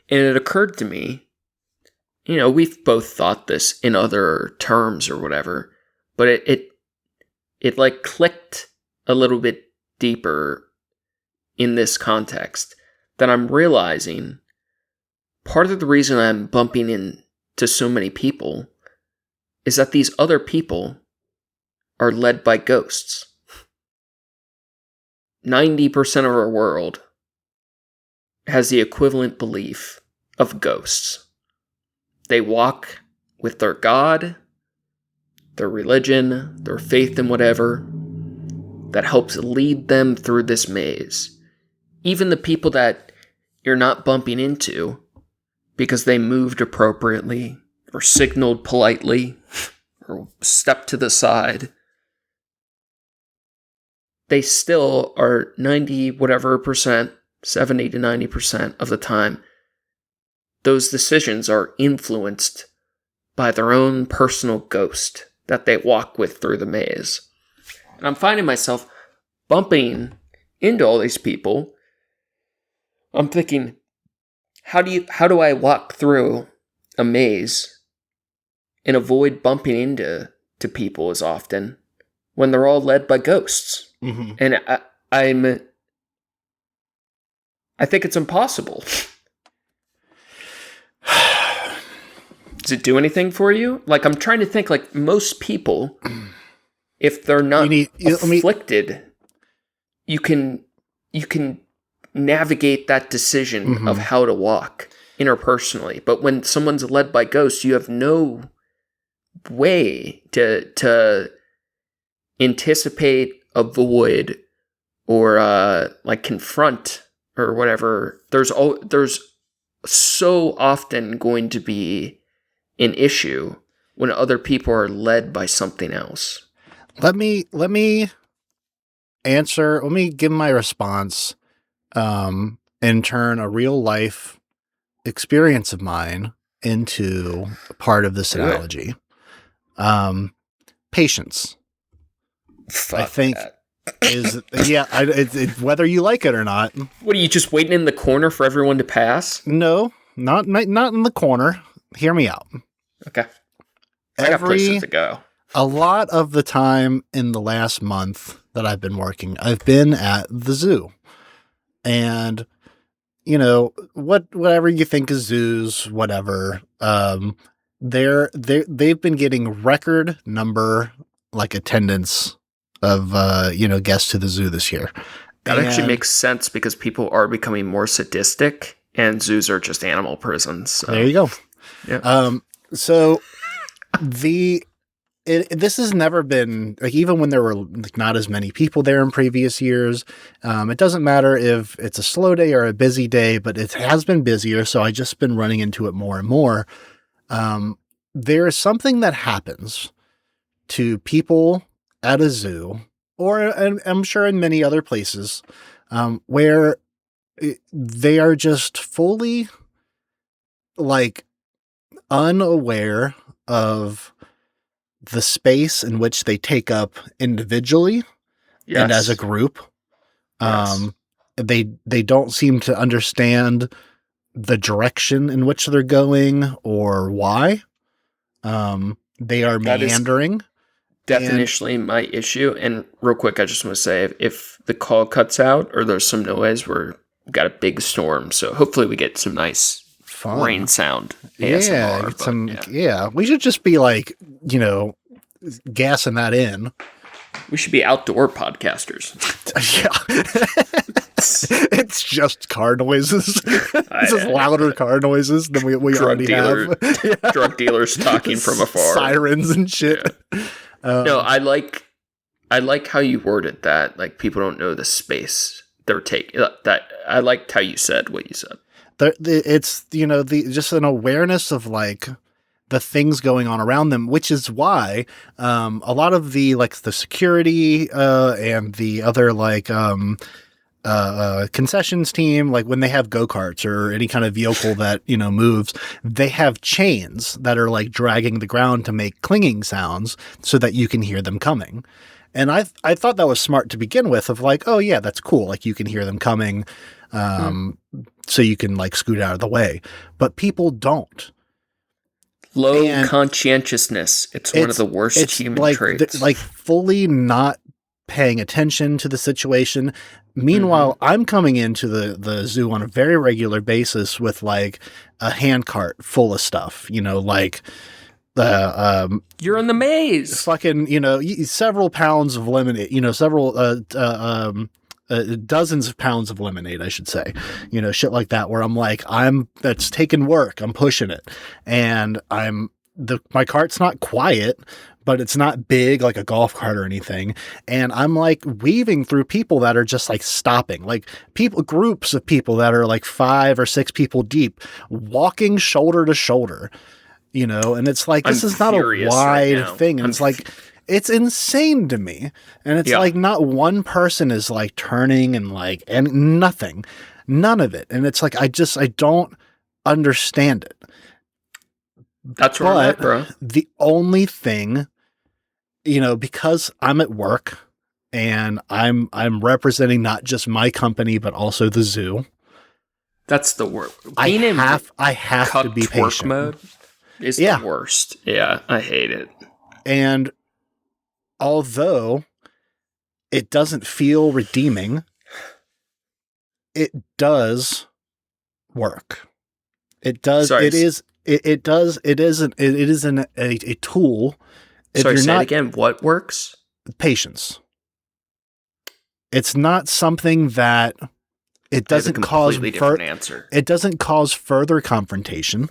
And it occurred to me, you know, we've both thought this in other terms or whatever, but it like clicked a little bit deeper in this context that I'm realizing part of the reason I'm bumping into so many people is that these other people are led by ghosts. 90% of our world has the equivalent belief of ghosts. They walk with their God, their religion, their faith in whatever that helps lead them through this maze. Even the people that you're not bumping into because they moved appropriately or signaled politely or stepped to the side, they still are 70 to 90% of the time, those decisions are influenced by their own personal ghost that they walk with through the maze. And I'm finding myself bumping into all these people. I'm thinking, how do I walk through a maze and avoid bumping into people as often when they're all led by ghosts? Mm-hmm. And I think it's impossible. Does it do anything for you? Like, I'm trying to think, like, most people, if they're not afflicted, you can navigate that decision of how to walk interpersonally. But when someone's led by ghosts, you have no way to anticipate, avoid, or like confront or whatever. There's so often going to be an issue when other people are led by something else. Let me give my response and turn a real life experience of mine into part of this analogy. Patience. Fuck I think that. It's whether you like it or not. What are you just waiting in the corner for everyone to pass? No, not in the corner. Hear me out. Okay. I got places to go. A lot of the time in the last month that I've been working, I've been at the zoo. And, whatever you think of zoos, whatever, they've been getting record number, like, attendance of, guests to the zoo this year. That actually makes sense because people are becoming more sadistic and zoos are just animal prisons. So. There you go. Yeah. So this has never been, like, even when there were like not as many people there in previous years, it doesn't matter if it's a slow day or a busy day, but it has been busier. So I just been running into it more and more. There is something that happens to people at a zoo, and I'm sure in many other places, where they are just fully, like, unaware of the space in which they take up individually and as a group. They don't seem to understand the direction in which they're going or why. They are meandering. Definitionally my issue. And real quick, I just want to say, if the call cuts out or there's some noise, we've got a big storm. So hopefully we get some nice rain sound. ASMR, we should just be like, gassing that in. We should be outdoor podcasters. It's just car noises. It's just louder car noises than we already have. Drug dealers talking from afar. Sirens and shit. Yeah. No, I like how you worded that. Like, people don't know the space they're taking. That I liked how you said what you said. It's just an awareness of, like, the things going on around them, which is why a lot of the, like, the security and the other, like, concessions team, like, when they have go-karts or any kind of vehicle that moves, they have chains that are, like, dragging the ground to make clinging sounds so that you can hear them coming. And I thought that was smart to begin with, of like, oh yeah, that's cool, like, you can hear them coming, so you can, like, scoot out of the way. But people don't. Low conscientiousness. It's one of the worst human traits. Like, fully not paying attention to the situation. Meanwhile, I'm coming into the zoo on a very regular basis with, like, a hand cart full of stuff, like, you're in the maze. Fucking, several pounds of lemonade, several, dozens of pounds of lemonade, I should say, shit like that, where I'm like, that's taking work. I'm pushing it. And my cart's not quiet, but it's not big like a golf cart or anything. And I'm, like, weaving through people that are just, like, stopping, like, groups of people that are, like, 5 or 6 people deep, walking shoulder to shoulder, and it's like, this is not a wide thing. And it's like, it's insane to me. And it's like, not one person is, like, turning and, like, and nothing, none of it. And it's like, I don't understand it. That's right, bro. The only thing, because I'm at work and I'm representing not just my company, but also the zoo. That's the word. I have to be patient. Mode is the worst. Yeah, I hate it. And although it doesn't feel redeeming, it does work. It does. Sorry. It is. It does. It isn't. It isn't a tool. Sorry, say it again. What works? Patience. It's not something that it doesn't cause different answer. It doesn't cause further confrontation.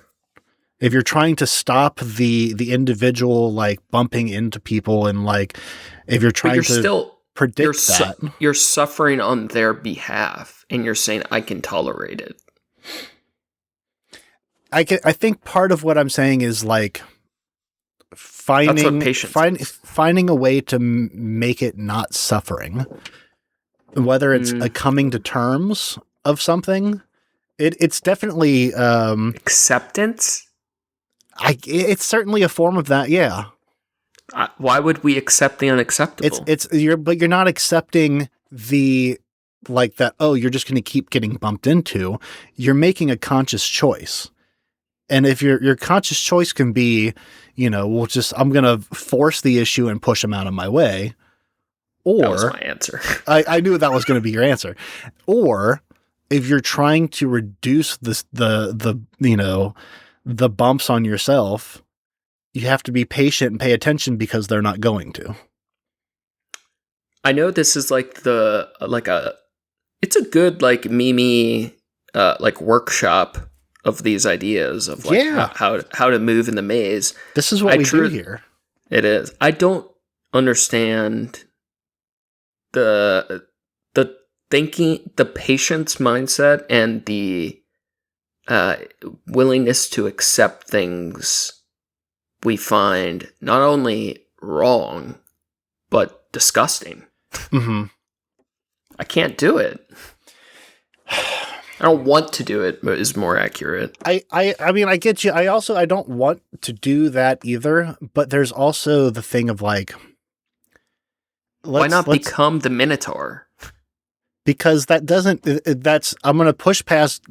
If you're trying to stop the individual like bumping into people and like if you're trying to predict that, you're suffering on their behalf and you're saying I can tolerate it. I think part of what I'm saying is like finding a way to make it not suffering, whether it's a coming to terms of something. It's definitely acceptance. It's certainly a form of that. Yeah. Why would we accept the unacceptable? But you're not accepting the like that. Oh, you're just going to keep getting bumped into. You're making a conscious choice. And if your conscious choice can be, I'm going to force the issue and push them out of my way. Or that was my answer. I knew that was going to be your answer. Or if you're trying to reduce the bumps on yourself, you have to be patient and pay attention because they're not going to. I know this is it's a good like Mimi like workshop of these ideas of like how to move in the maze. This is what we do here. It is. I don't understand the thinking, the patient's mindset, and the willingness to accept things we find not only wrong but disgusting. Mm-hmm. I can't do it. I don't want to do it, but is more accurate. I mean, I get you. I don't want to do that either, but there's also the thing of like, why not become the Minotaur? Because I'm going to push past,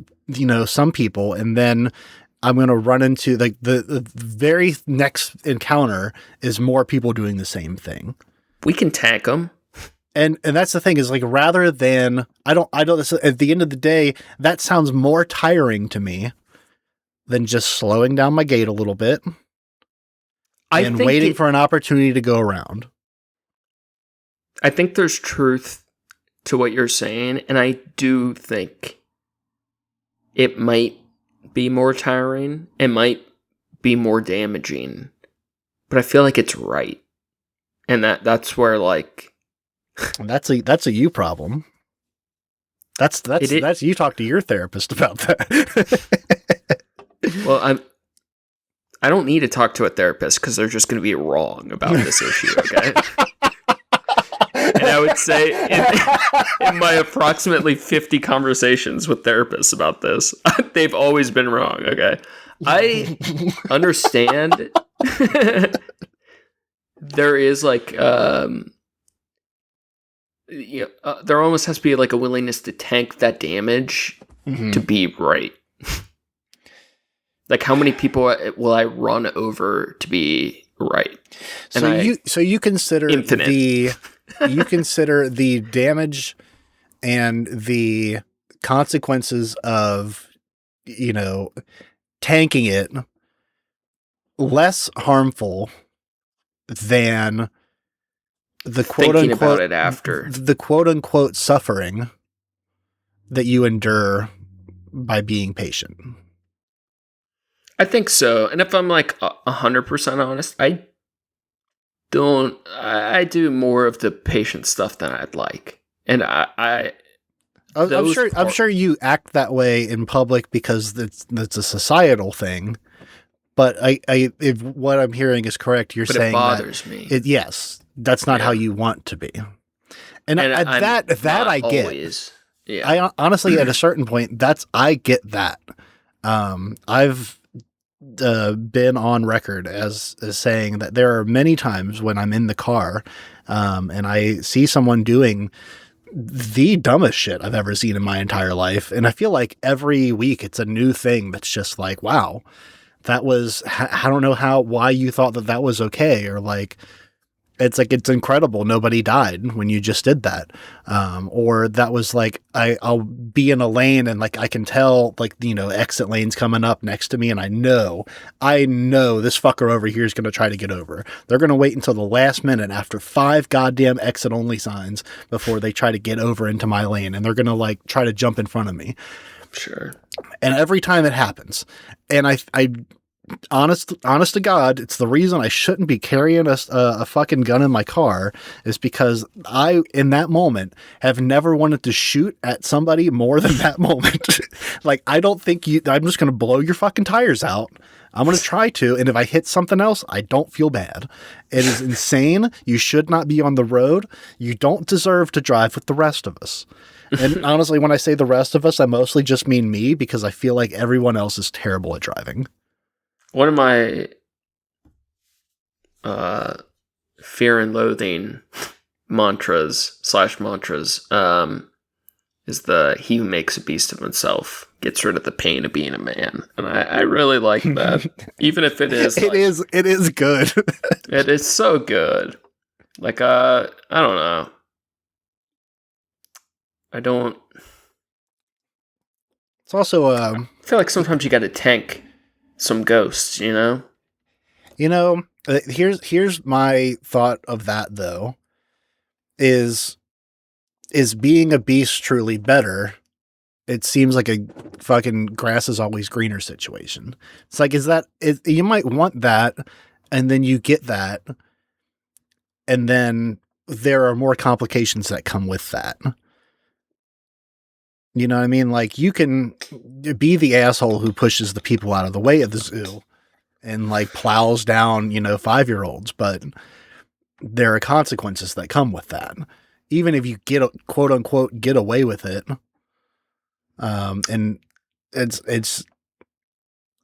some people, and then I'm going to run into like the very next encounter is more people doing the same thing. We can tank them. And that's the thing is like, rather than, I don't, at the end of the day, that sounds more tiring to me than just slowing down my gait a little bit and waiting for an opportunity to go around. I think there's truth to what you're saying. And I do think it might be more tiring. It might be more damaging, but I feel like it's right. And that's where like, that's a you problem. That's you talk to your therapist about that. Well, I don't need to talk to a therapist because they're just going to be wrong about this issue. Okay. And I would say in my approximately 50 conversations with therapists about this, they've always been wrong. Okay. I understand. There is like, there almost has to be like a willingness to tank that damage to be right. Like, how many people will I run over to be right? And so you consider infinite. You consider the damage and the consequences of tanking it less harmful than the quote thinking unquote about it after the quote unquote suffering that you endure by being patient. I think so. And if I'm like 100% honest, I do more of the patient stuff than I'd like. And I'm sure you act that way in public because that's a societal thing. But if what I'm hearing is correct, you're saying it bothers me. Yes, that's not how you want to be. And that I get. Always. Yeah. I honestly, at a certain point, I get that. I've been on record as saying that there are many times when I'm in the car, and I see someone doing the dumbest shit I've ever seen in my entire life, and I feel like every week it's a new thing that's just like, wow. That was, I don't know why you thought that was okay. Or like, it's like, it's incredible nobody died when you just did that. Or that was like, I'll be in a lane and like I can tell like, you know, exit lane's coming up next to me, and I know this fucker over here is going to try to get over. They're going to wait until the last minute after 5 goddamn exit only signs before they try to get over into my lane, and they're going to like try to jump in front of me. Sure. And every time it happens, and I honest to God, it's the reason I shouldn't be carrying a fucking gun in my car, is because I, in that moment, have never wanted to shoot at somebody more than that moment. Like, I don't think I'm just going to blow your fucking tires out. I'm going to try to, and if I hit something else, I don't feel bad. It is insane. You should not be on the road. You don't deserve to drive with the rest of us. And honestly, when I say the rest of us, I mostly just mean me, because I feel like everyone else is terrible at driving. One of my fear and loathing mantras is the "he who makes a beast of himself gets rid of the pain of being a man," and I really like that. Even if it is, it is good. It is so good. Like I don't know. It's also I feel like sometimes you got to tank some ghosts, you know? You know, here's my thought of that, though. Is being a beast truly better? It seems like a fucking grass is always greener situation. It's like, you might want that, and then you get that, and then there are more complications that come with that. You know what I mean? Like, you can be the asshole who pushes the people out of the way of the zoo and like plows down, 5-year-olds, but there are consequences that come with that. Even if you quote unquote get away with it. And that's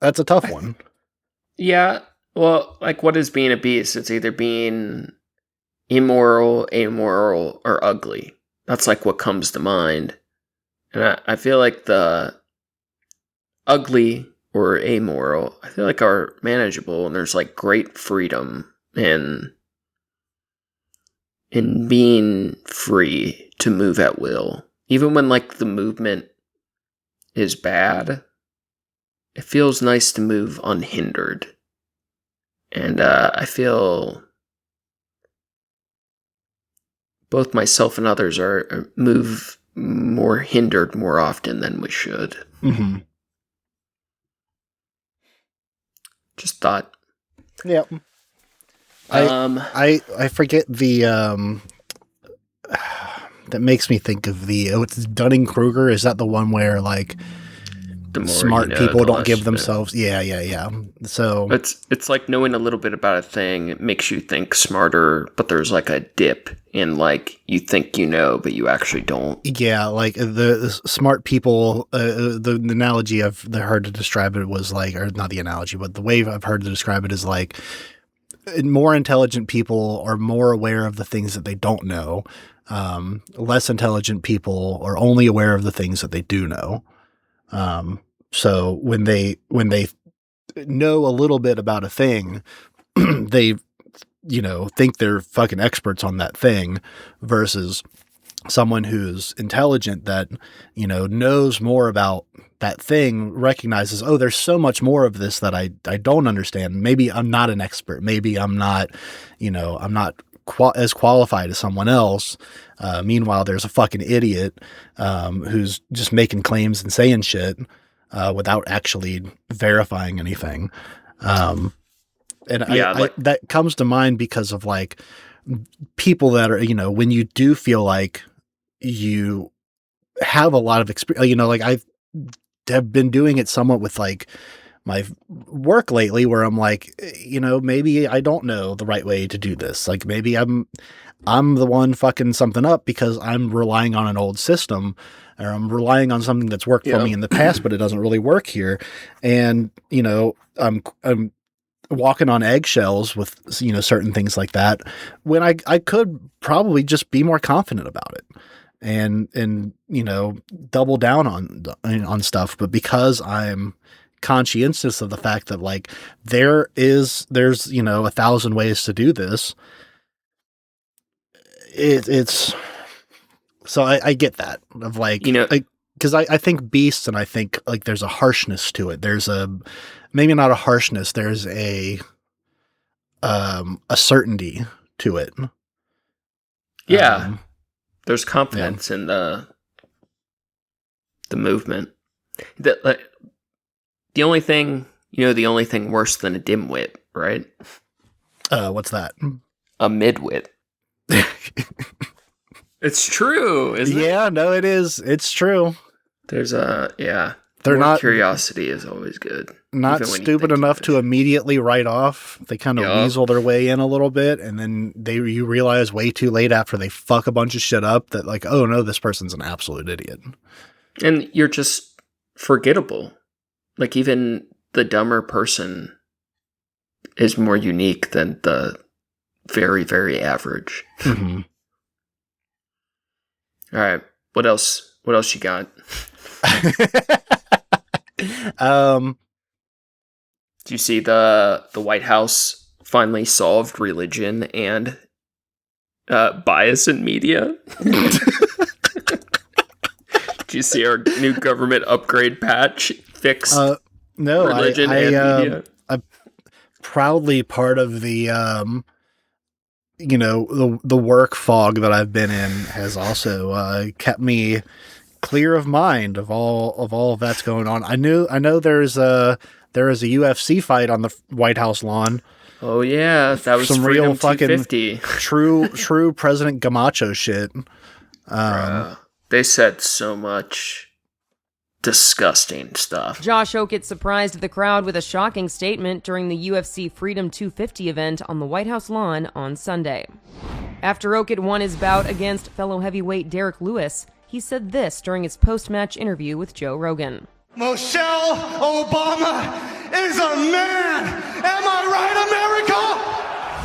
a tough one. Yeah. Well, like, what is being a beast? It's either being immoral, amoral, or ugly. That's like what comes to mind. And I feel like the ugly or amoral, I feel like are manageable, and there's like great freedom in being free to move at will. Even when like the movement is bad, it feels nice to move unhindered. And I feel both myself and others move more hindered more often than we should. Mm-hmm. Just thought. Yeah. I forget the that makes me think of it's Dunning-Kruger. Is that the one where like smart people don't give themselves? Yeah. So it's like knowing a little bit about a thing. It makes you think smarter, but there's like a dip in like you think you know, but you actually don't. Yeah, like the smart people. The analogy I've heard to describe it was like, or not the analogy, but the way I've heard to describe it is like, more intelligent people are more aware of the things that they don't know. Less intelligent people are only aware of the things that they do know. So when they know a little bit about a thing, they, think they're fucking experts on that thing, versus someone who's intelligent that, knows more about that thing, recognizes, oh, there's so much more of this that I don't understand. Maybe I'm not an expert. Maybe I'm not, I'm not as qualified as someone else. Meanwhile, there's a fucking idiot who's just making claims and saying shit without actually verifying anything. That comes to mind because of like people that are, when you do feel like you have a lot of experience, like I have been doing it somewhat with like my work lately, where I'm like, maybe I don't know the right way to do this. Like maybe I'm the one fucking something up because I'm relying on an old system, or I'm relying on something that's worked for me in the past, but it doesn't really work here. And, I'm walking on eggshells with, certain things like that, when I could probably just be more confident about it and double down on stuff. But because I'm conscientious of the fact that like there's 1,000 ways to do this, it's so I get that of like, because I think beasts, and I think like there's a harshness to it. There's maybe not a harshness. There's a certainty to it. Yeah. There's confidence in the movement. The only thing, the only thing worse than a dimwit, right? What's that? A midwit. It's true, isn't it? Yeah, no, it is. It's true. There's they're not, curiosity is always good. Not stupid enough to immediately write off. They kind of weasel their way in a little bit, and then you realize way too late after they fuck a bunch of shit up that like, oh no, this person's an absolute idiot. And you're just forgettable. Like even the dumber person is more unique than the very, very average. Mm-hmm. All right. What else? What else you got? Do you see the White House finally solved religion and bias in media? Do you see our new government upgrade patch fix no, religion and media? I'm proudly part of the the work fog that I've been in has also kept me clear of mind of all that's going on. I know there is a UFC fight on the White House lawn. Oh yeah, that was some Freedom real fucking 250. true President Gamacho shit. They said so much disgusting stuff. Josh Okett surprised the crowd with a shocking statement during the UFC Freedom 250 event on the White House lawn on Sunday. After Okett won his bout against fellow heavyweight Derek Lewis, he said this during his post-match interview with Joe Rogan. Michelle Obama is a man! Am I right,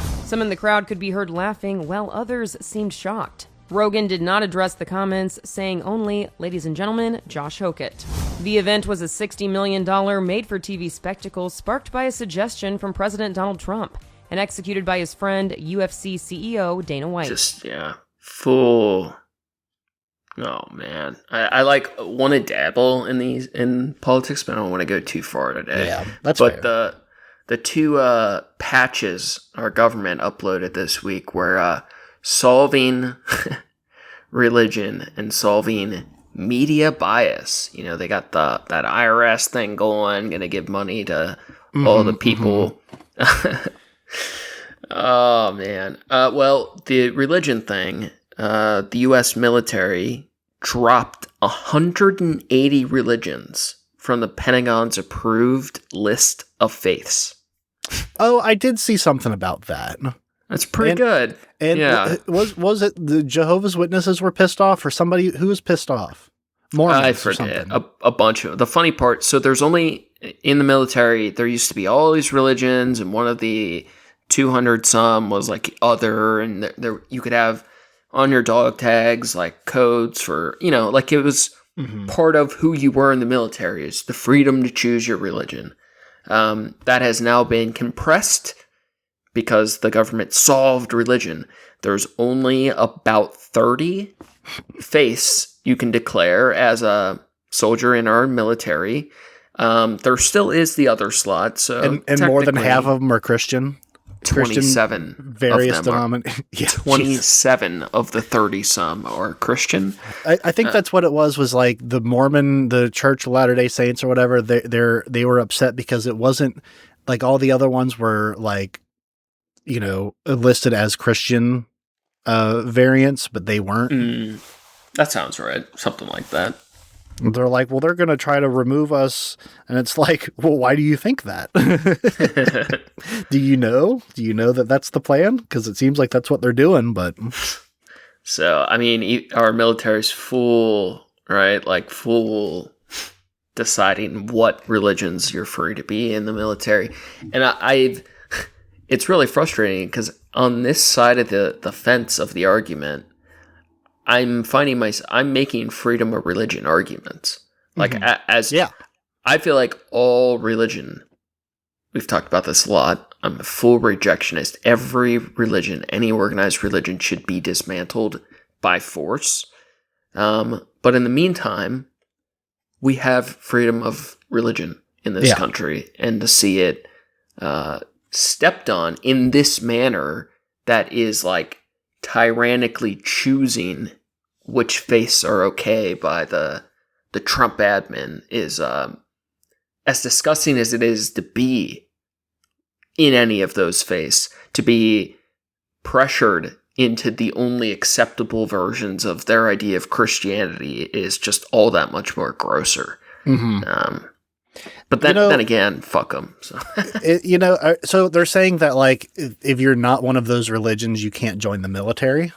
America? Some in the crowd could be heard laughing, while others seemed shocked. Rogan did not address the comments, saying only, "Ladies and gentlemen, Josh Okett." The event was a $60 million made-for-TV spectacle sparked by a suggestion from President Donald Trump and executed by his friend, UFC CEO Dana White. Full... Oh man, I want to dabble in politics, but I don't want to go too far today. Yeah, that's fair. But the two patches our government uploaded this week were solving religion and solving media bias. They got that IRS thing going, gonna give money to all the people. Oh man. Well, the religion thing. The U.S. military dropped 180 religions from the Pentagon's approved list of faiths. Oh, I did see something about that. That's pretty good. And yeah. Was it the Jehovah's Witnesses were pissed off, or somebody who was pissed off? Mormons I forget. Or something. A bunch of the funny part. So there's only in the military. There used to be all these religions, and one of the 200 some was like other, and there you could have on your dog tags like codes for like it was part of who you were in the military is the freedom to choose your religion. That has now been compressed because the government solved religion. There's only about 30 faiths you can declare as a soldier in our military. There still is the other slot, so and more than half of them are Christian. 27 various denominations. Yeah, 27 of the 30 some are Christian. I think that's what it was like the Mormon, the Church of Latter-day Saints or whatever. They were upset because it wasn't like all the other ones were like, listed as Christian variants, but they weren't. That sounds right. Something like that. They're like, well, they're going to try to remove us. And it's like, well, why do you think that? Do you know that that's the plan? Because it seems like that's what they're doing, but. So, I mean, our military's full, right? Like full deciding what religions you're free to be in the military. And it's really frustrating because on this side of the fence of the argument, I'm making freedom of religion arguments. Like I feel like all religion, we've talked about this a lot, I'm a full rejectionist. Every religion, any organized religion, should be dismantled by force. But in the meantime, we have freedom of religion in this country, and to see it stepped on in this manner that is like tyrannically choosing which faiths are okay by the Trump admin is as disgusting as it is to be in any of those faiths, to be pressured into the only acceptable versions of their idea of Christianity is just all that much more grosser. Mm-hmm. But then again, fuck them. So. So they're saying that like if you're not one of those religions, you can't join the military.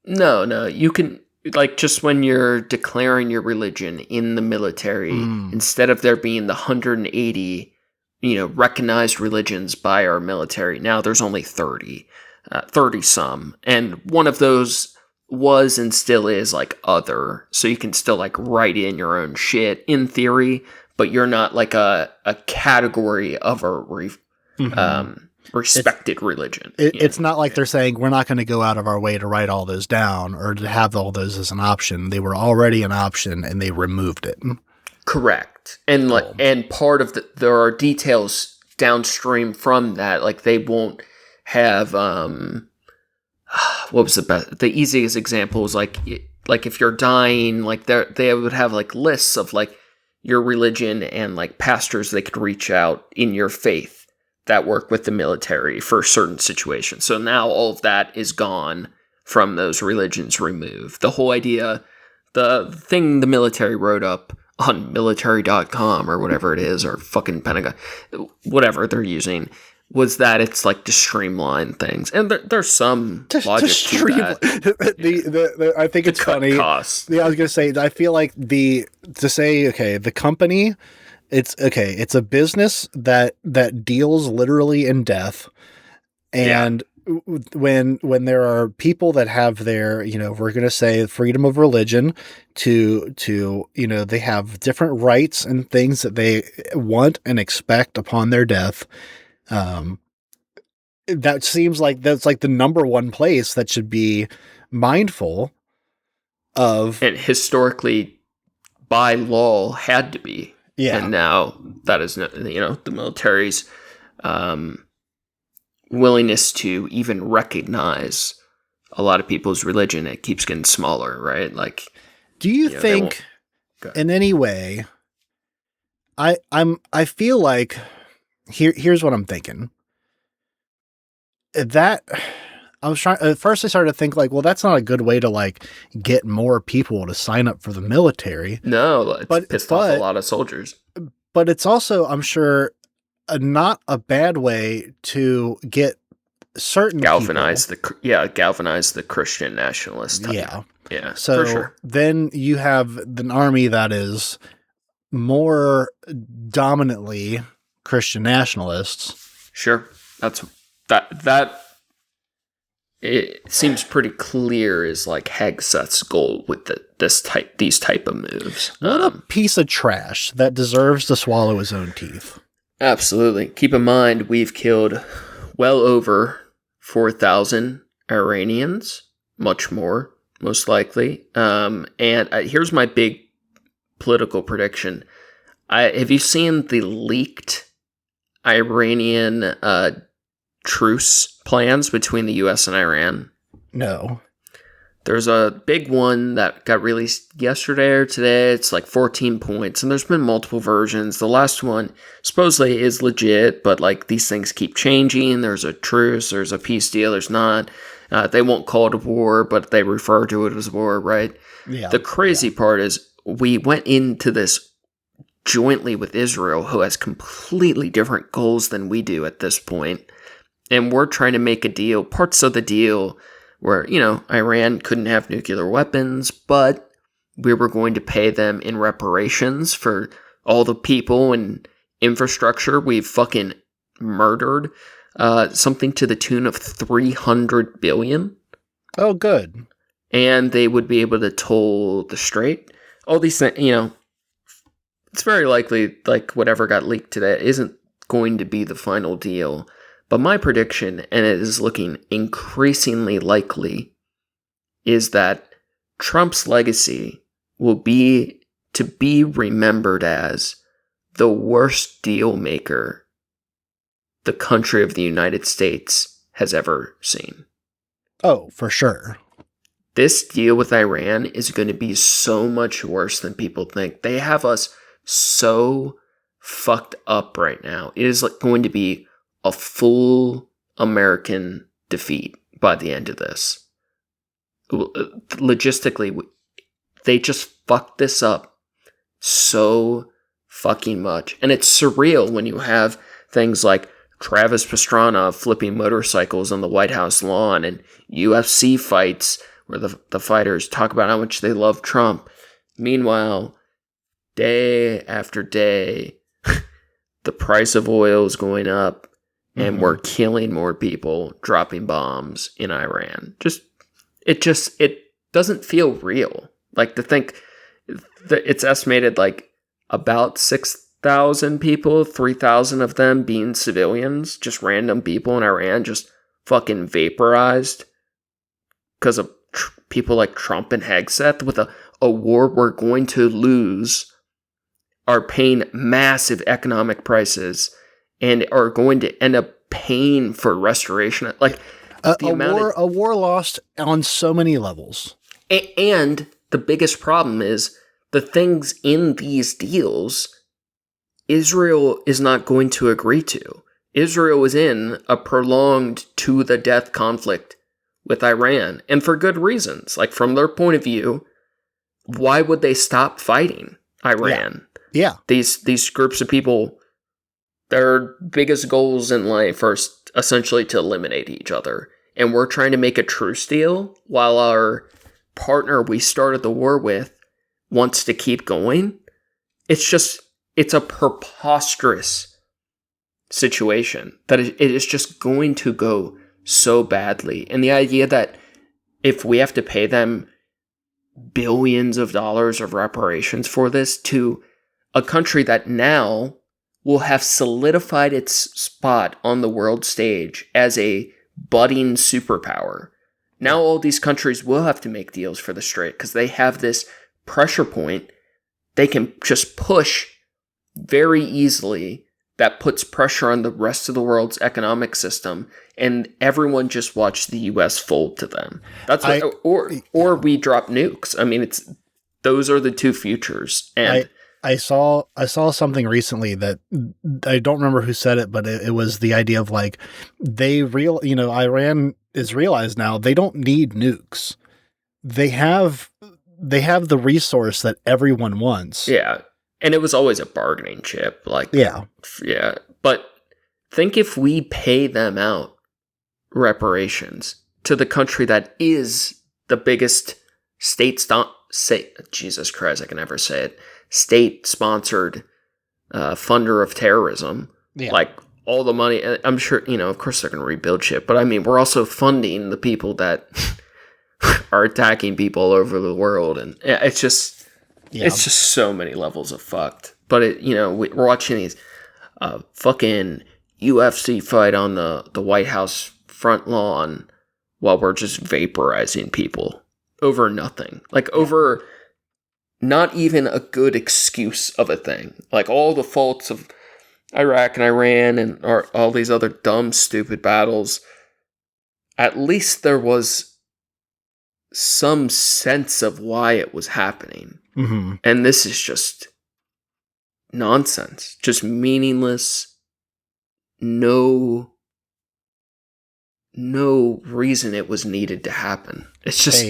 No, you can. Like, just when you're declaring your religion in the military, instead of there being the 180, recognized religions by our military, now there's only 30 some. And one of those was and still is, like, other. So you can still, like, write in your own shit, in theory, but you're not, like, a category of a respected religion. It's not like they're saying we're not going to go out of our way to write all those down or to have all those as an option. They were already an option and they removed it. Correct. And and part of there are details downstream from that. Like they won't have what was the easiest example was like if you're dying, like they would have like lists of like your religion and like pastors they could reach out in your faith that work with the military for certain situations. So now all of that is gone from those religions removed. The whole idea, the thing the military wrote up on military.com or whatever it is, or fucking Pentagon, whatever they're using, was that it's like to streamline things. And there's some logic to that. I think it's funny. Costs. Yeah, I was going to say, I feel like the company... It's a business that deals literally in death, and when there are people that have their, we're going to say freedom of religion to they have different rights and things that they want and expect upon their death. That seems like that's like the number one place that should be mindful of, and historically by law had to be. Yeah. And now that is, the military's willingness to even recognize a lot of people's religion, it keeps getting smaller, right? Like, do you think in any way, I feel like here's what I'm thinking. That I was trying at first I started to think like, well, that's not a good way to like get more people to sign up for the military. No, it's pissed off a lot of soldiers. But it's also, I'm sure, not a bad way to get certain galvanize the Christian nationalist type. Yeah. So for sure. Then you have an army that is more dominantly Christian nationalists. Sure, that. It seems pretty clear is like Hegseth's goal with these type of moves. What a piece of trash that deserves to swallow his own teeth. Absolutely. Keep in mind, we've killed well over 4,000 Iranians, much more, most likely. And here's my big political prediction. Have you seen the leaked Iranian truce plans between the U.S. and Iran? No. There's a big one that got released yesterday or today. It's like 14 points, and there's been multiple versions. The last one supposedly is legit, but like these things keep changing. There's a truce, there's a peace deal, there's not. They won't call it a war, but they refer to it as war, right? Yeah. The crazy part is we went into this jointly with Israel, who has completely different goals than we do at this point. And we're trying to make a deal, parts of the deal where, Iran couldn't have nuclear weapons, but we were going to pay them in reparations for all the people and infrastructure we've fucking murdered. Something to the tune of $300 billion. Oh, good. And they would be able to toll the strait. All these things, it's very likely, like, whatever got leaked today isn't going to be the final deal. But my prediction, and it is looking increasingly likely, is that Trump's legacy will be to be remembered as the worst deal maker the country of the United States has ever seen. Oh, for sure. This deal with Iran is going to be so much worse than people think. They have us so fucked up right now. It is going to be a full American defeat by the end of this. Logistically, they just fucked this up so fucking much. And it's surreal when you have things like Travis Pastrana flipping motorcycles on the White House lawn and UFC fights where the fighters talk about how much they love Trump. Meanwhile, day after day, the price of oil is going up and we're killing more people, dropping bombs in Iran. It doesn't feel real. Like, to think that it's estimated like about 6,000 people, 3,000 of them being civilians, just random people in Iran, just fucking vaporized because of people like Trump and Hegseth, with a war we're going to lose, are paying massive economic prices and are going to end up paying for restoration. Like, a war lost on so many levels. And the biggest problem is the things in these deals Israel is not going to agree to. Israel is in a prolonged to-the-death conflict with Iran, and for good reasons. Like, from their point of view, why would they stop fighting Iran? Yeah. These groups of people, their biggest goals in life are essentially to eliminate each other. And we're trying to make a truce deal while our partner we started the war with wants to keep going. It's a preposterous situation that it is just going to go so badly. And the idea that if we have to pay them billions of dollars of reparations for this, to a country that now will have solidified its spot on the world stage as a budding superpower. Now all these countries will have to make deals for the Strait because they have this pressure point they can just push very easily that puts pressure on the rest of the world's economic system, and everyone just watch the U.S. fold to them. That's what, or we drop nukes. I mean, those are the two futures. And I saw something recently that I don't remember who said it, but it was the idea of like Iran is realized now they don't need nukes. They have the resource that everyone wants. Yeah. And it was always a bargaining chip. Like, yeah. But think if we pay them out reparations to the country that is the biggest Jesus Christ, I can never say it, state-sponsored funder of terrorism. Yeah. Like, all the money, I'm sure, of course they're going to rebuild shit, but I mean, we're also funding the people that are attacking people all over the world, and it's just so many levels of fucked. But we're watching these fucking UFC fight on the White House front lawn while we're just vaporizing people over nothing, like over not even a good excuse of a thing. Like, all the faults of Iraq and Iran and all these other dumb, stupid battles, at least there was some sense of why it was happening. Mm-hmm. And this is just nonsense. Just meaningless. No reason it was needed to happen. It's just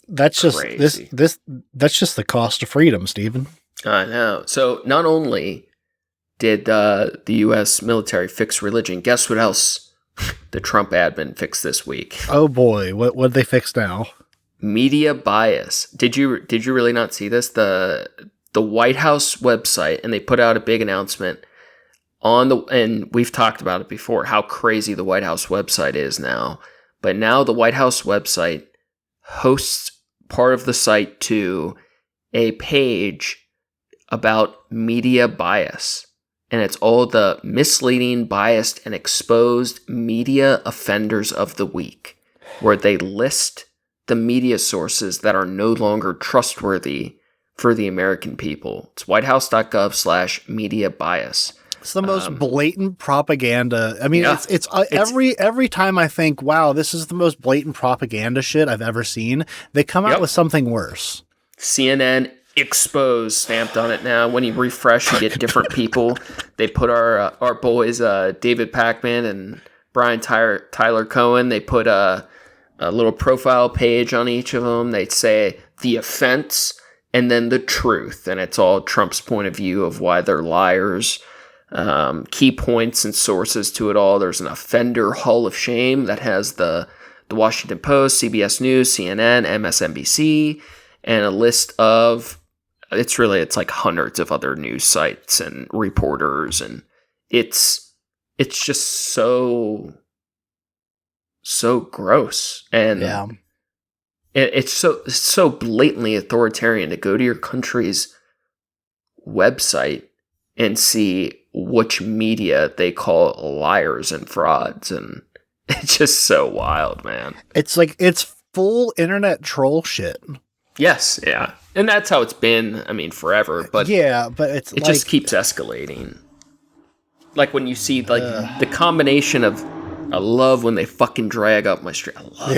that's just crazy. That's just the cost of freedom, Stephen. I know. So not only did the U.S. military fix religion, guess what else the Trump admin fixed this week? Oh boy, what did they fix now? Media bias. Did you really not see this? The White House website, and they put out a big announcement and we've talked about it before, how crazy the White House website is now. But now the White House website hosts part of the site to a page about media bias. and it's all the misleading, biased, and exposed media offenders of the week, where they list the media sources that are no longer trustworthy for the American people. It's whitehouse.gov/media bias. It's the most blatant propaganda. I mean, it's every time I think, wow, this is the most blatant propaganda shit I've ever seen, they come out with something worse. CNN exposed stamped on it now. When you refresh, you get different people. They put our boys, David Pakman and Brian Tyler Cohen, they put a little profile page on each of them. They'd say the offense and then the truth. And it's all Trump's point of view of why they're liars. Key points and sources to it all. There's an offender hall of shame that has the Washington Post, CBS News, CNN, MSNBC, and a list of, it's like hundreds of other news sites and reporters. And it's just so gross. And it's so blatantly authoritarian to go to your country's website and see which media they call liars and frauds. And it's just so wild, man. It's like, it's full internet troll shit. Yes, yeah. And that's how it's been, I mean, forever. But but it just keeps escalating. Like when you see the combination of, I love when they fucking drag up my street. I love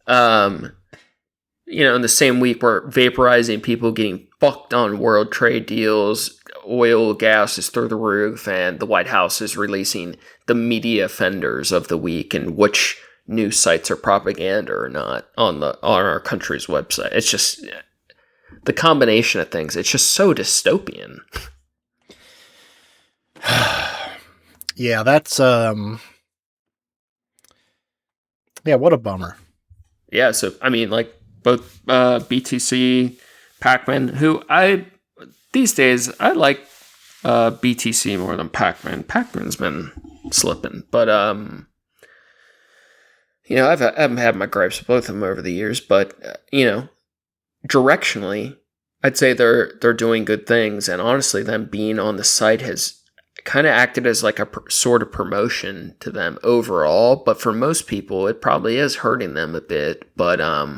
it. In the same week we're vaporizing people getting fucked on world trade deals, oil, gas is through the roof, and the White House is releasing the media offenders of the week and which news sites are propaganda or not on our country's website. It's just the combination of things. It's just so dystopian. Yeah, that's what a bummer. Yeah, so I mean, like both BTC, Pakman, who these days I like BTC more than Pakman. Pakman's been slipping, but I've had my gripes with both of them over the years, but directionally, I'd say they're doing good things, and honestly, them being on the site has kind of acted as like a sort of promotion to them overall. But for most people, it probably is hurting them a bit. But I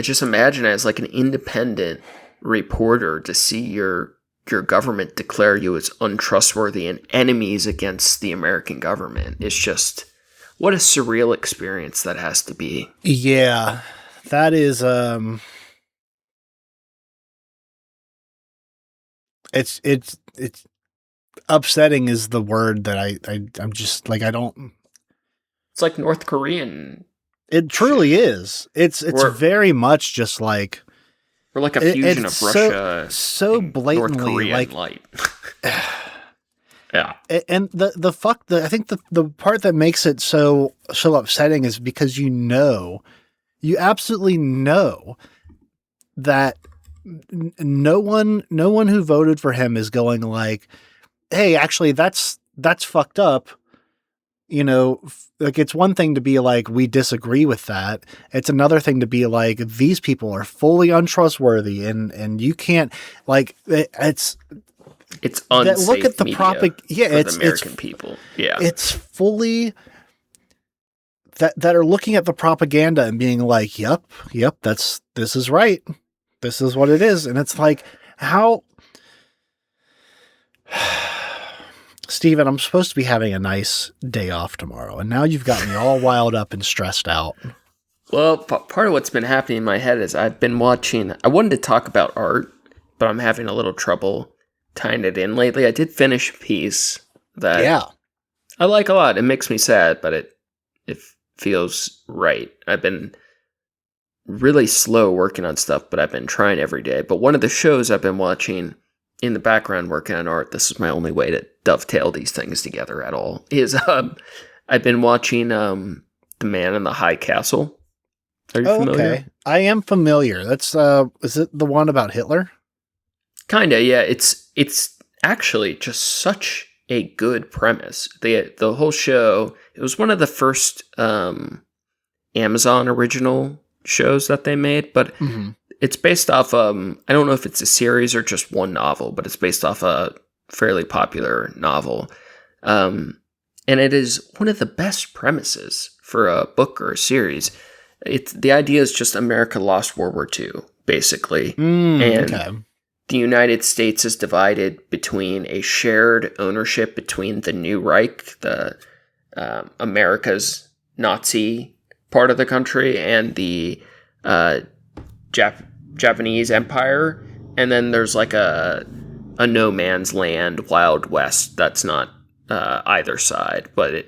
just imagine as like an independent reporter to see your government declare you as untrustworthy and enemies against the American government. It's just, what a surreal experience that has to be. Yeah, that is it's upsetting is the word that I'm just like, I don't. It's like North Korean. It truly is. It's very much just like, we're like a fusion of Russia, so blatantly North Korean like light. Yeah, and I think the part that makes it so upsetting is because you absolutely know that no one who voted for him is going like, hey, actually that's fucked up. Like, it's one thing to be like, we disagree with that. It's another thing to be like, these people are fully untrustworthy and you can't, like, it's unsafe. Look at the it's American people. Yeah, it's fully that are looking at the propaganda and being like, yep, this is right. This is what it is. And it's like, how, Steven, I'm supposed to be having a nice day off tomorrow, and now you've got me all wild up and stressed out. Well, part of what's been happening in my head is I've been watching, I wanted to talk about art, but I'm having a little trouble tying it in lately. I did finish a piece that I like a lot. It makes me sad, but it feels right. I've been really slow working on stuff, but I've been trying every day. But one of the shows I've been watching in the background working on art, this is my only way to dovetail these things together at all, is I've been watching The Man in the High Castle. Are you familiar? Okay. I am familiar. That's is it the one about Hitler? Kinda, yeah. It's actually just such a good premise. The whole show, it was one of the first Amazon original shows that they made, but it's based off, I don't know if it's a series or just one novel, but it's based off a fairly popular novel. And it is one of the best premises for a book or a series. The idea is just America lost World War II, basically. And the United States is divided between a shared ownership between the New Reich, the America's Nazi part of the country, and the Japanese Empire. And then there's like a no man's land, Wild West, that's not either side. But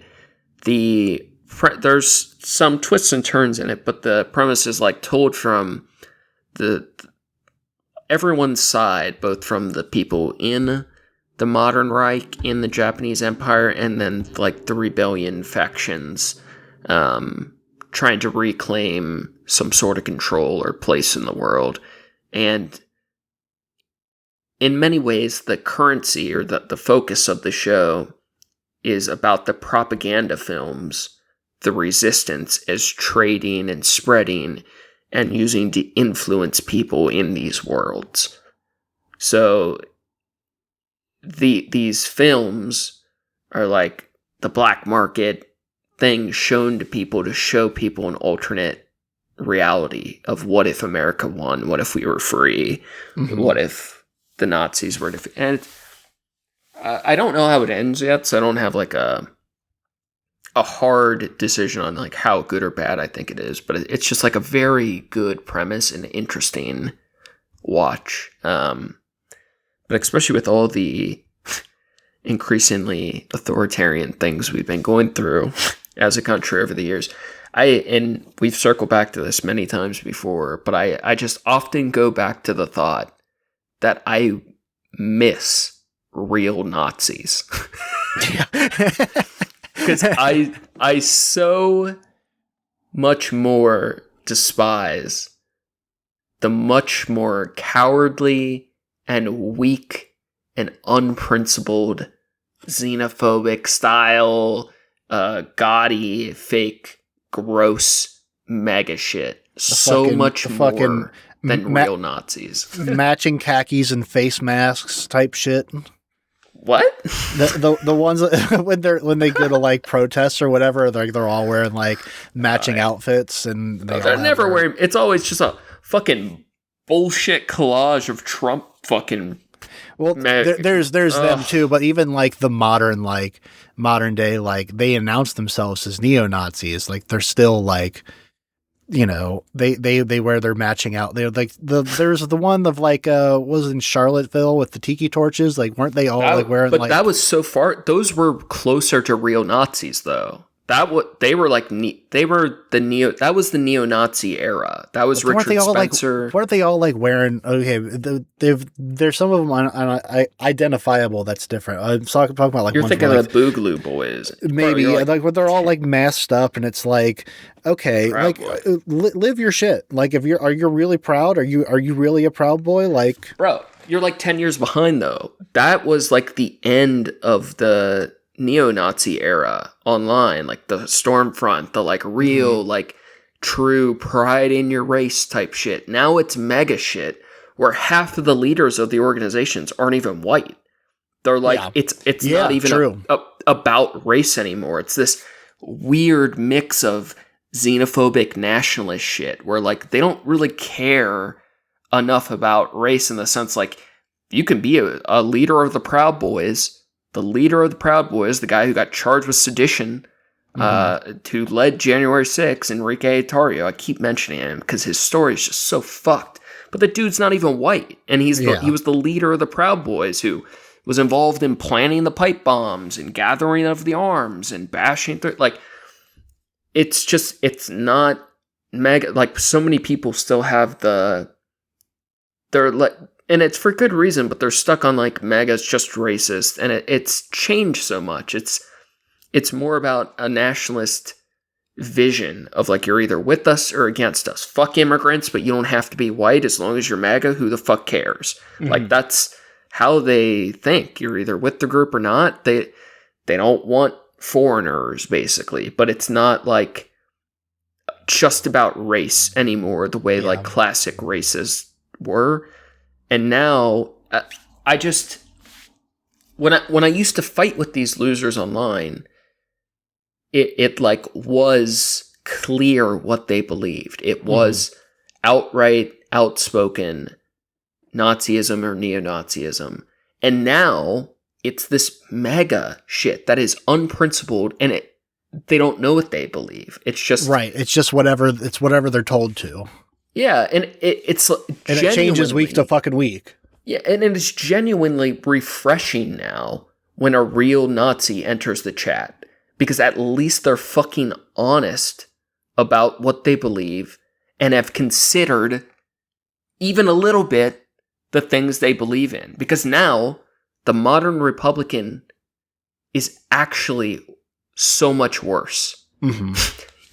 there's some twists and turns in it, but the premise is like told from everyone's side, both from the people in the modern Reich, in the Japanese Empire, and then like the rebellion factions trying to reclaim some sort of control or place in the world. And in many ways, the currency or the focus of the show is about the propaganda films the resistance as trading and spreading and using to influence people in these worlds. So these films are like the black market things shown to people to show people an alternate reality of what if America won, what if we were free, what if the Nazis were defeated. And I don't know how it ends yet, so I don't have like a hard decision on like how good or bad I think it is, but it's just like a very good premise and interesting watch. But especially with all the increasingly authoritarian things we've been going through as a country over the years, and we've circled back to this many times before, but I just often go back to the thought that I miss real Nazis. Because I so much more despise the much more cowardly and weak and unprincipled xenophobic style, gaudy, fake, gross, mega shit. So much more than real Nazis. Matching khakis and face masks type shit. What? The ones that, when they go to like protests or whatever, they're all wearing like matching outfits, and they're never wearing. It's always just a fucking bullshit collage of Trump fucking. Well, there's them too, but even like the modern day, like they announce themselves as neo-Nazis, like they're still like, you know, they wear their matching out. They're like there's the one of like was in Charlottesville with the tiki torches. Like weren't they all like wearing? But like, that was so far. Those were closer to real Nazis though. That they were like they were the neo. That was the neo-Nazi era. That was Richard Spencer. Like, weren't they all like wearing? Okay, there's some of them identifiable. That's different. I'm talking about like you're thinking of the Boogaloo Boys, maybe like when they're all like masked up, and it's like okay, Proud like live your shit. Like if are you really proud? Are you really a Proud Boy? Like bro, you're like 10 years behind though. That was like the end of the neo-Nazi era online, like the Stormfront, the like real like true pride in your race type shit. Now it's mega shit where half of the leaders of the organizations aren't even white. They're like it's not even about race anymore. It's this weird mix of xenophobic nationalist shit where like they don't really care enough about race in the sense like you can be a leader of the Proud Boys. The leader of the Proud Boys, the guy who got charged with sedition, who led January 6th, Enrique Tarrio. I keep mentioning him because his story is just so fucked. But the dude's not even white, and he was the leader of the Proud Boys who was involved in planning the pipe bombs and gathering of the arms and bashing through. Like, it's not mega. Like, so many people still have they're like. And it's for good reason, but they're stuck on like MAGA's just racist, and it's changed so much. It's more about a nationalist vision of like you're either with us or against us. Fuck immigrants, but you don't have to be white as long as you're MAGA. Who the fuck cares? Like that's how they think. You're either with the group or not. They don't want foreigners basically, but it's not like just about race anymore, the way like classic races were. And now I just, when I used to fight with these losers online, it like was clear what they believed. It was outright, outspoken Nazism or neo-Nazism. And now it's this mega shit that is unprincipled, and they don't know what they believe. It's just right. It's just whatever they're told to. Yeah, and it changes week to fucking week. Yeah, and it's genuinely refreshing now when a real Nazi enters the chat, because at least they're fucking honest about what they believe and have considered even a little bit the things they believe in. Because now the modern Republican is actually so much worse. Mm-hmm.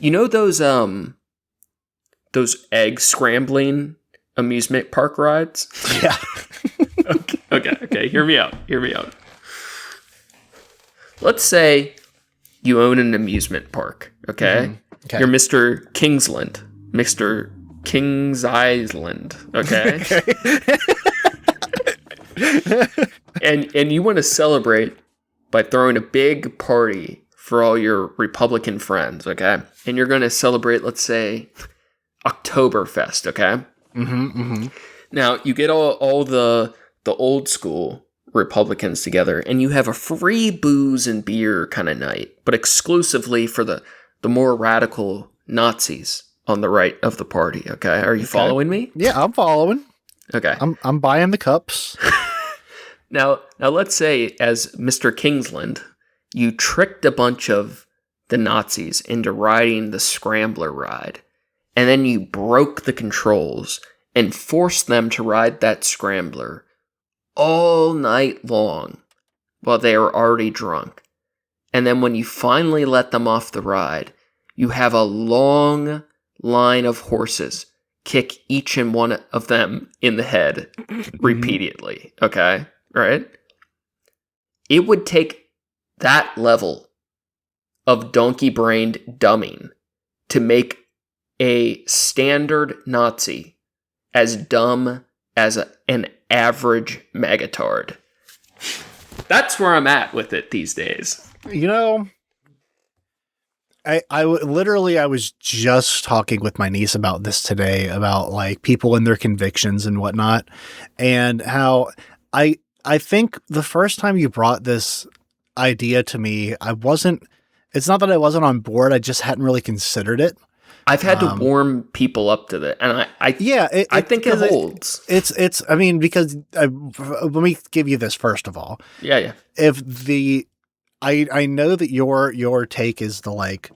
You know those egg scrambling amusement park rides? Yeah. Okay. Hear me out. Let's say you own an amusement park, okay? Mm-hmm. Okay. You're Mr. Kingsland, Mr. Kings Island, okay? and you want to celebrate by throwing a big party for all your Republican friends, okay? And you're going to celebrate, let's say, Oktoberfest, okay? Mm-hmm, mm-hmm. Now, you get all the old school Republicans together, and you have a free booze and beer kind of night, but exclusively for the more radical Nazis on the right of the party, okay? Are you following me? Yeah, I'm following. Okay. I'm buying the cups. Now let's say, as Mr. Kingsland, you tricked a bunch of the Nazis into riding the Scrambler ride, and then you broke the controls and forced them to ride that Scrambler all night long while they were already drunk. And then when you finally let them off the ride, you have a long line of horses kick each and one of them in the head repeatedly. Okay? Right? It would take that level of donkey-brained dumbing to make a standard Nazi as dumb as an average magatard. That's where I'm at with it these days. You know, I was just talking with my niece about this today, about like people and their convictions and whatnot, and how I think the first time you brought this idea to me, it's not that I wasn't on board, I just hadn't really considered it. I've had to warm people up to that, and I think it holds. It's I mean, because let me give you this first of all. Yeah. I know that your take is to like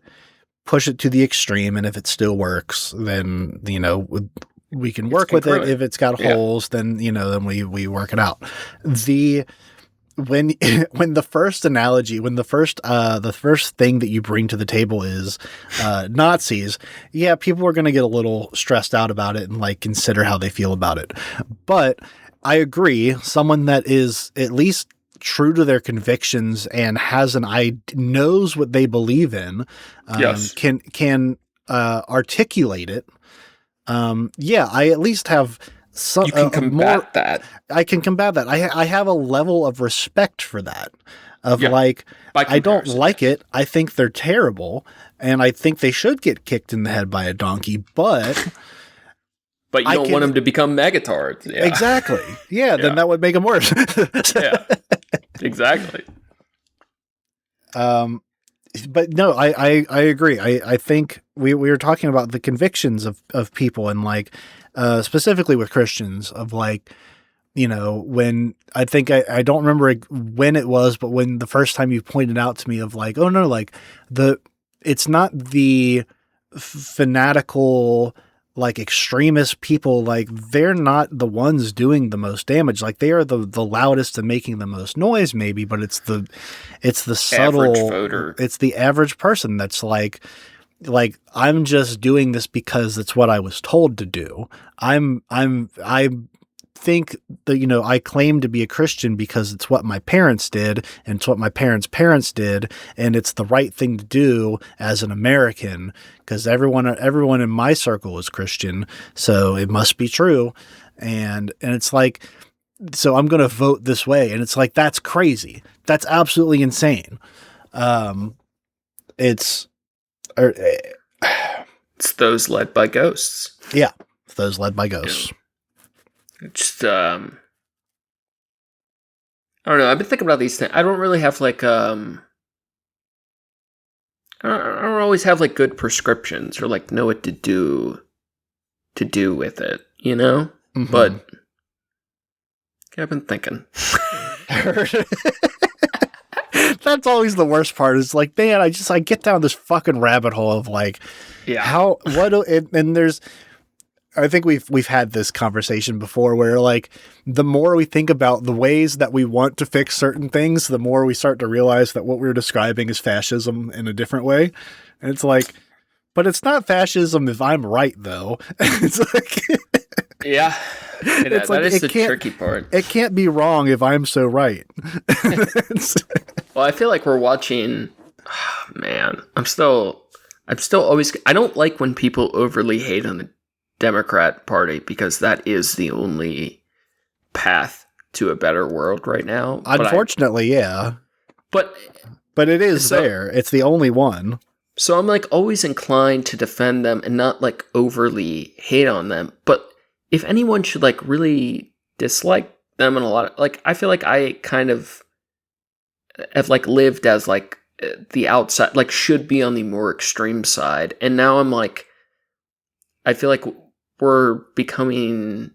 push it to the extreme, and if it still works, then we can work with it. If it's got holes, then then we work it out. When the first thing that you bring to the table is Nazis, people are going to get a little stressed out about it and like consider how they feel about it. But I agree, someone that is at least true to their convictions and knows what they believe in, can articulate it. I at least have some. You can combat that. I can combat that. I have a level of respect for that. I don't like it. I think they're terrible, and I think they should get kicked in the head by a donkey. But you don't want them to become megatards. Yeah. Exactly. Yeah, then that would make them worse. Yeah. Exactly. But no, I agree. I think we were talking about the convictions of people, and like specifically with Christians, of like, when I think I don't remember when it was, but when the first time you pointed out to me of like, oh no, like it's not the fanatical, like extremist people, like they're not the ones doing the most damage. Like they are the loudest and making the most noise maybe, but it's the subtle average voter. It's the average person that's like I'm just doing this because it's what I was told to do. I'm think that, you know, I claim to be a Christian because it's what my parents did and it's what my parents' parents did. And it's the right thing to do as an American because everyone in my circle is Christian. So it must be true. And it's like, so I'm going to vote this way. And it's like, that's crazy. That's absolutely insane. It's those led by ghosts. Yeah. Those led by ghosts. Yeah. Just, I don't know. I've been thinking about these things. I don't really have like, I don't always have like good prescriptions or like know what to do with it, you know? Mm-hmm. But I've been thinking. That's always the worst part. Is like, man, I get down this fucking rabbit hole of like, and there's, I think we've had this conversation before where like the more we think about the ways that we want to fix certain things, the more we start to realize that what we're describing is fascism in a different way. And it's like, but it's not fascism if I'm right though. It's like, yeah. It's that is the tricky part. It can't be wrong if I'm so right. Well, I feel like we're watching. Oh, man, I'm still always. I don't like when people overly hate on the Democrat Party because that is the only path to a better world right now. Unfortunately, yeah. But it is there. It's the only one. So I'm like always inclined to defend them and not like overly hate on them. But if anyone should like really dislike them in a lot of like, I feel like I kind of have like lived as like the outside, like should be on the more extreme side. And now I'm like, I feel like we're becoming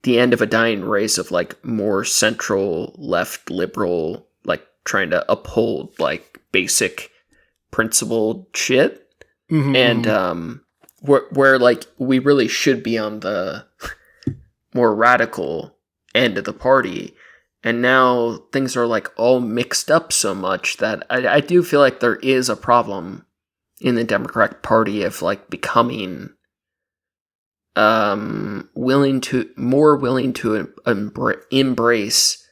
the end of a dying race of like more central left liberal, like trying to uphold like basic principled shit. Mm-hmm. And, where like we really should be on the more radical end of the party. And now things are like all mixed up so much that I do feel like there is a problem in the Democratic Party of like becoming willing to embrace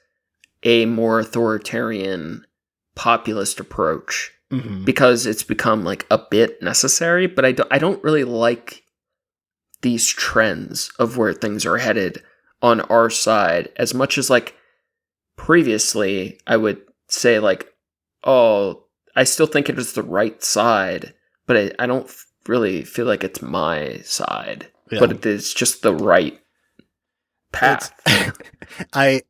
a more authoritarian populist approach. Mm-hmm. Because it's become like a bit necessary, but I don't really like these trends of where things are headed on our side as much as like previously I would say like, oh, I still think it is the right side, but I don't really feel like it's my side, but it is just the right path. I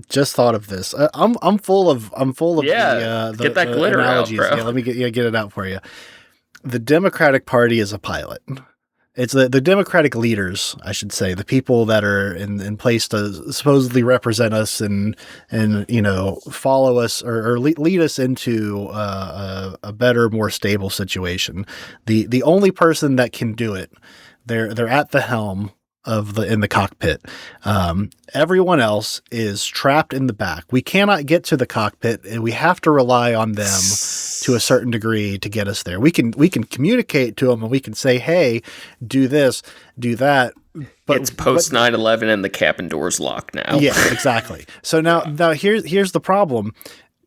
just thought of this. I'm full of the get that glitter analogies. Out, bro. Yeah, let me get it out for you. The Democratic Party is a pilot. It's the Democratic leaders, I should say, the people that are in place to supposedly represent us and you know follow us or lead us into a better, more stable situation. The only person that can do it, they're at the helm in the cockpit. Everyone else is trapped in the back. We cannot get to the cockpit, and we have to rely on them to a certain degree to get us there. We can communicate to them, and we can say, "Hey, do this, do that." But it's post 9/11, and the cabin door's locked now. Yeah, exactly. So now here's the problem.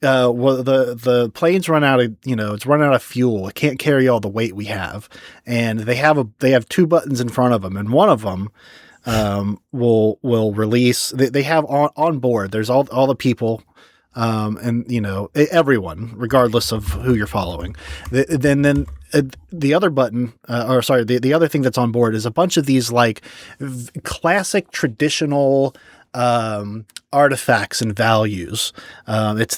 Well, the planes run out of, it's run out of fuel. It can't carry all the weight we have. And they have two buttons in front of them. And one of them, will release, they have on board, there's all the people, and everyone, regardless of who you're following. Then the other button, the other thing that's on board is a bunch of these like classic traditional, artifacts and values. It's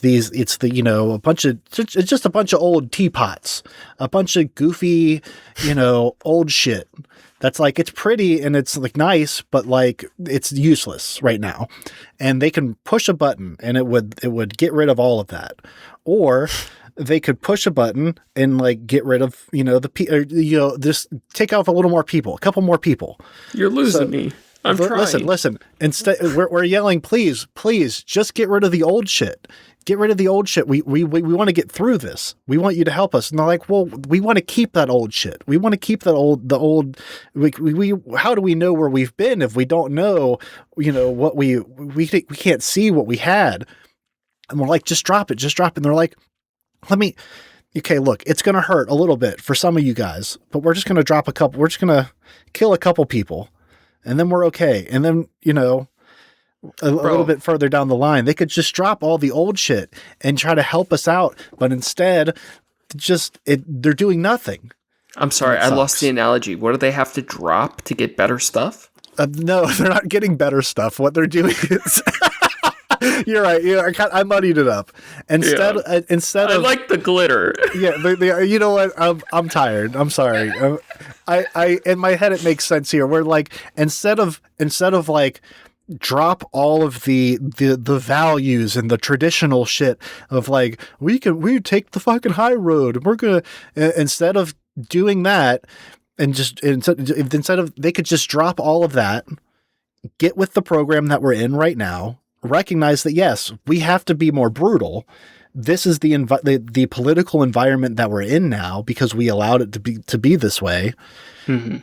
a bunch of old teapots, a bunch of goofy, old shit. That's like, it's pretty and it's like nice, but like it's useless right now. And they can push a button and it would get rid of all of that. Or they could push a button and like get rid of, just take off a little more people, a couple more people. You're losing me. I'm trying. Listen. Instead, we're yelling, please, just get rid of the old shit. Get rid of the old shit. We want to get through this. We want you to help us. And they're like, well, we want to keep that old shit. We want to keep the old. How do we know where we've been if we don't know, what we can't see what we had? And we're like, just drop it. And they're like, okay, look, it's going to hurt a little bit for some of you guys, but we're just going to drop a couple. We're just going to kill a couple people and then we're okay. And then, a little bit further down the line, they could just drop all the old shit and try to help us out. But instead, they're doing nothing. I'm sorry, I lost the analogy. What do they have to drop to get better stuff? No, they're not getting better stuff. What they're doing is... You're right. I muddied it up. Instead of... I like the glitter. Yeah, you know what? I'm tired. I'm sorry. I in my head, it makes sense here. We're like, instead of like... drop all of the values and the traditional shit of like we take the fucking high road. We're gonna instead of doing that and just instead of they could just drop all of that, get with the program that we're in right now. Recognize that yes, we have to be more brutal. This is the political environment that we're in now because we allowed it to be this way. Mm-hmm.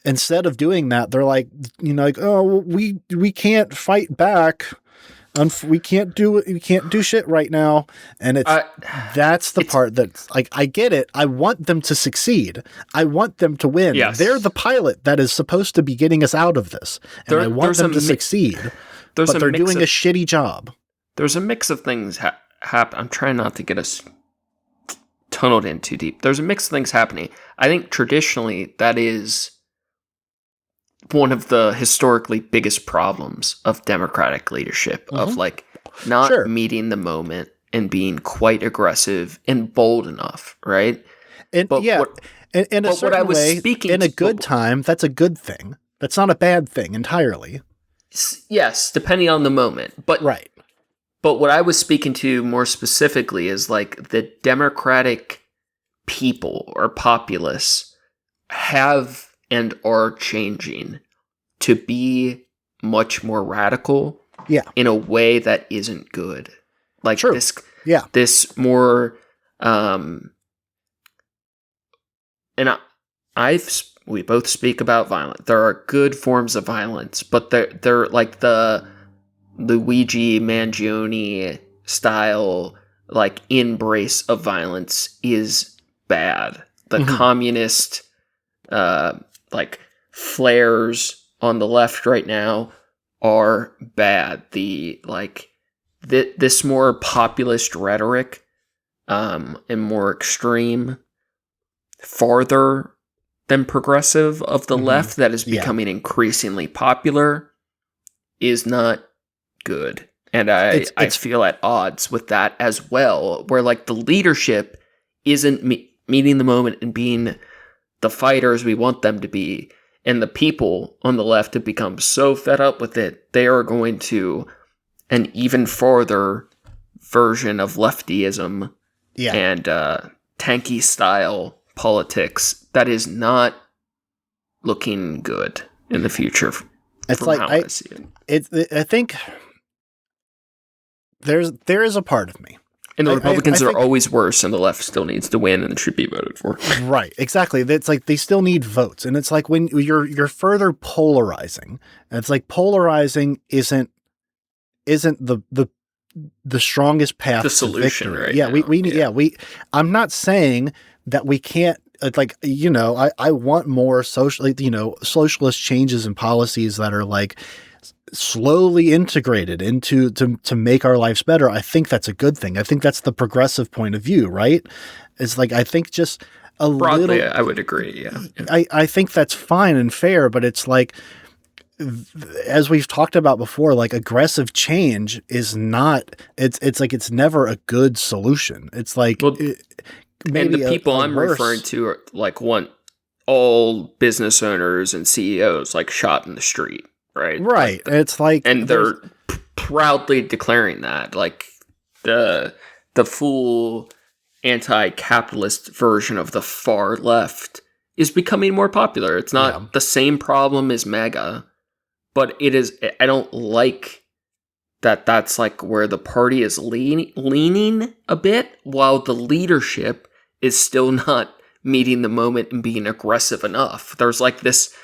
Instead of doing that, they're like, oh, we can't fight back. We can't do shit right now. And that's the part that's like, I get it. I want them to succeed. I want them to win. Yes. They're the pilot that is supposed to be getting us out of this. And I want them to succeed. But they're doing a shitty job. There's a mix of things happen. I'm trying not to get us tunneled in too deep. There's a mix of things happening. I think traditionally that is one of the historically biggest problems of Democratic leadership, of like not meeting the moment and being quite aggressive and bold enough, right? And in a certain way, in a good time, that's a good thing. That's not a bad thing entirely. Yes, depending on the moment. But right. But what I was speaking to more specifically is like the Democratic people or populace have and are changing to be much more radical in a way that isn't good. Like this more and we both speak about violence. There are good forms of violence, but they're like the Luigi Mangione style like embrace of violence is bad. The communist like flares on the left right now are bad. The like this more populist rhetoric and more extreme, farther than progressive of the left that is becoming increasingly popular is not good. And I feel at odds with that as well, where like the leadership isn't meeting the moment and being the fighters we want them to be. And the people on the left have become so fed up with it, they are going to an even farther version of leftyism and tanky style politics that is not looking good in the future. It's like I think there is a part of me. And the Republicans are always worse, and the left still needs to win and should be voted for. Right, exactly. It's like they still need votes, and it's like when you're further polarizing. And it's like polarizing isn't the strongest path the solution, to victory. Right? Yeah, now. we. I'm not saying that we can't. Like, I want more socialist changes and policies that are like slowly integrated into to make our lives better. I think that's a good thing. I think that's the progressive point of view, right? It's like, I think just a broadly, little, I would agree. Yeah. I think that's fine and fair, but it's like, as we've talked about before, like aggressive change is not, it's like, it's never a good solution. It's like, maybe and the people I'm referring to are like want all business owners and CEOs like shot in the street. Right. Right. It's like, and they're proudly declaring that like the full anti-capitalist version of the far left is becoming more popular. It's not the same problem as MAGA, but I don't like that that's like where the party is leaning a bit, while the leadership is still not meeting the moment and being aggressive enough. There's like this,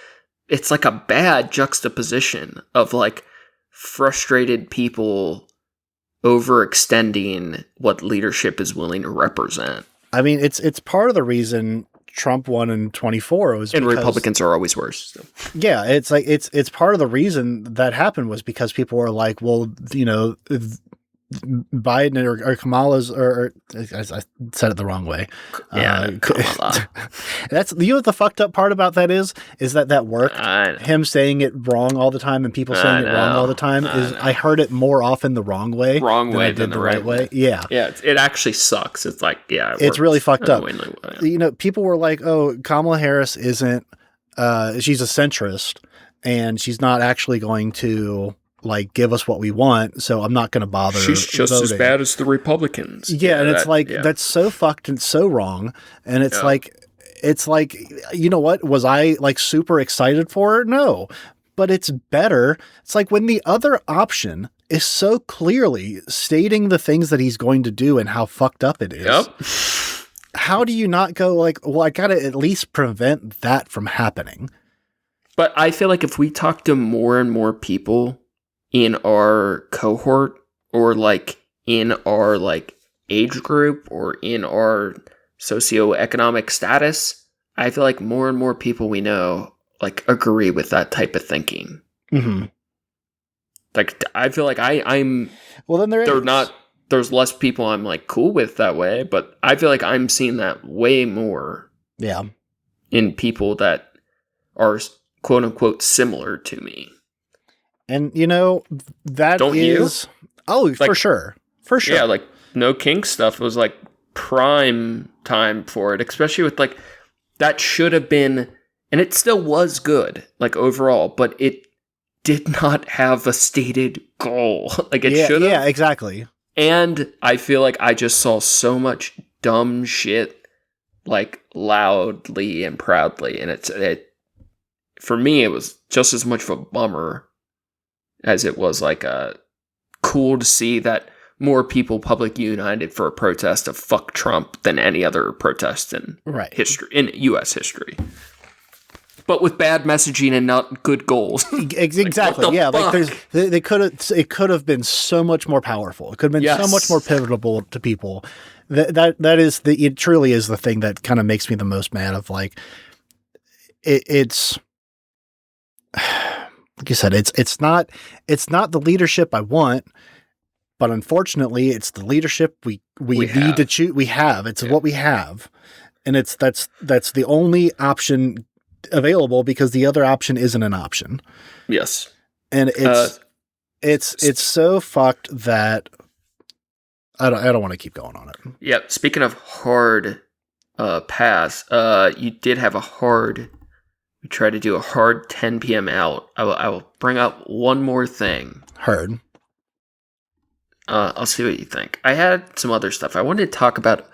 it's like a bad juxtaposition of like frustrated people overextending what leadership is willing to represent. I mean, it's part of the reason Trump won in 24 was and Republicans are always worse. So. Yeah, it's like it's part of the reason that happened was because people were like, well, you know, Biden or Kamala's or I said it the wrong way. Yeah, Kamala. That's, you know what the fucked up part about that is that worked. Him saying it wrong all the time and people saying it wrong all the time I heard it more often the wrong way than the right way. Yeah, it actually sucks. It's like it's really fucked up. You know, people were like, oh, Kamala Harris isn't. She's a centrist and she's not actually going to like give us what we want, so I'm not going to bother. She's just voting. As bad as the Republicans. Yeah, and it's like that's so fucked and so wrong. And it's like, you know what? Was I like super excited for her? No, but it's better. It's like when the other option is so clearly stating the things that he's going to do and how fucked up it is. Yep. How do you not go like, well, I got to at least prevent that from happening? But I feel like if we talk to more and more people in our cohort or like in our like age group or in our socioeconomic status, I feel like more and more people we know like agree with that type of thinking. Mm-hmm. Like I feel like I'm well, then there's less people I'm like cool with that way, but I feel like I'm seeing that way more. Yeah. In people that are quote unquote similar to me. And, you know, that Don't is... you? Oh, like, for sure. For sure. Yeah, like, No Kink stuff was, like, prime time for it. Especially with, like, that should have been... And it still was good, like, overall. But it did not have a stated goal. Like, it should have. Yeah, exactly. And I feel like I just saw so much dumb shit, like, loudly and proudly. And it for me, it was just as much of a bummer as it was like cool to see that more people publicly united for a protest of fuck Trump than any other protest in history, in U.S. history. But with bad messaging and not good goals. Exactly. Like, yeah. Fuck? Like it could have been so much more powerful. It could have been so much more pivotal to people. It truly is the thing that kind of makes me the most mad of like, it's, like you said, it's not the leadership I want, but unfortunately it's the leadership we need to choose. We have, it's what we have. And that's the only option available because the other option isn't an option. Yes. And it's so fucked that I don't want to keep going on it. Yeah. Speaking of hard pass, you did have a hard. We tried to do a hard 10 p.m. out. I will bring up one more thing. Heard. I'll see what you think. I had some other stuff. I wanted to talk about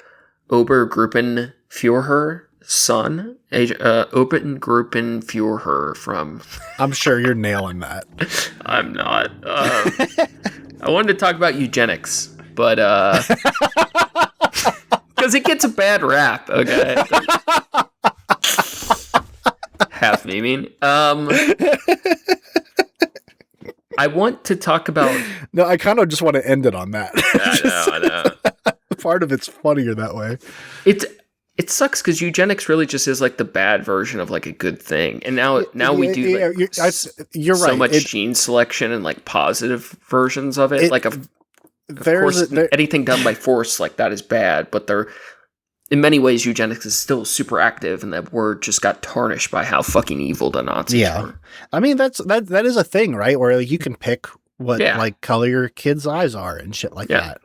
Obergruppenführer son. Obergruppenführer from... I'm sure you're nailing that. I'm not. I wanted to talk about eugenics, but... Because it gets a bad rap, okay? Half memeing. I want to talk about... No, I kind of just want to end it on that. I know. Part of it's funnier that way. It sucks because eugenics really just is like the bad version of like a good thing. And now we do like you're so right. much gene selection and like positive versions of it. Like of course, anything done by force like that is bad, but in many ways, eugenics is still super active, and that word just got tarnished by how fucking evil the Nazis were. I mean, that is a thing, right? Where like, you can pick what like color your kids' eyes are and shit like that.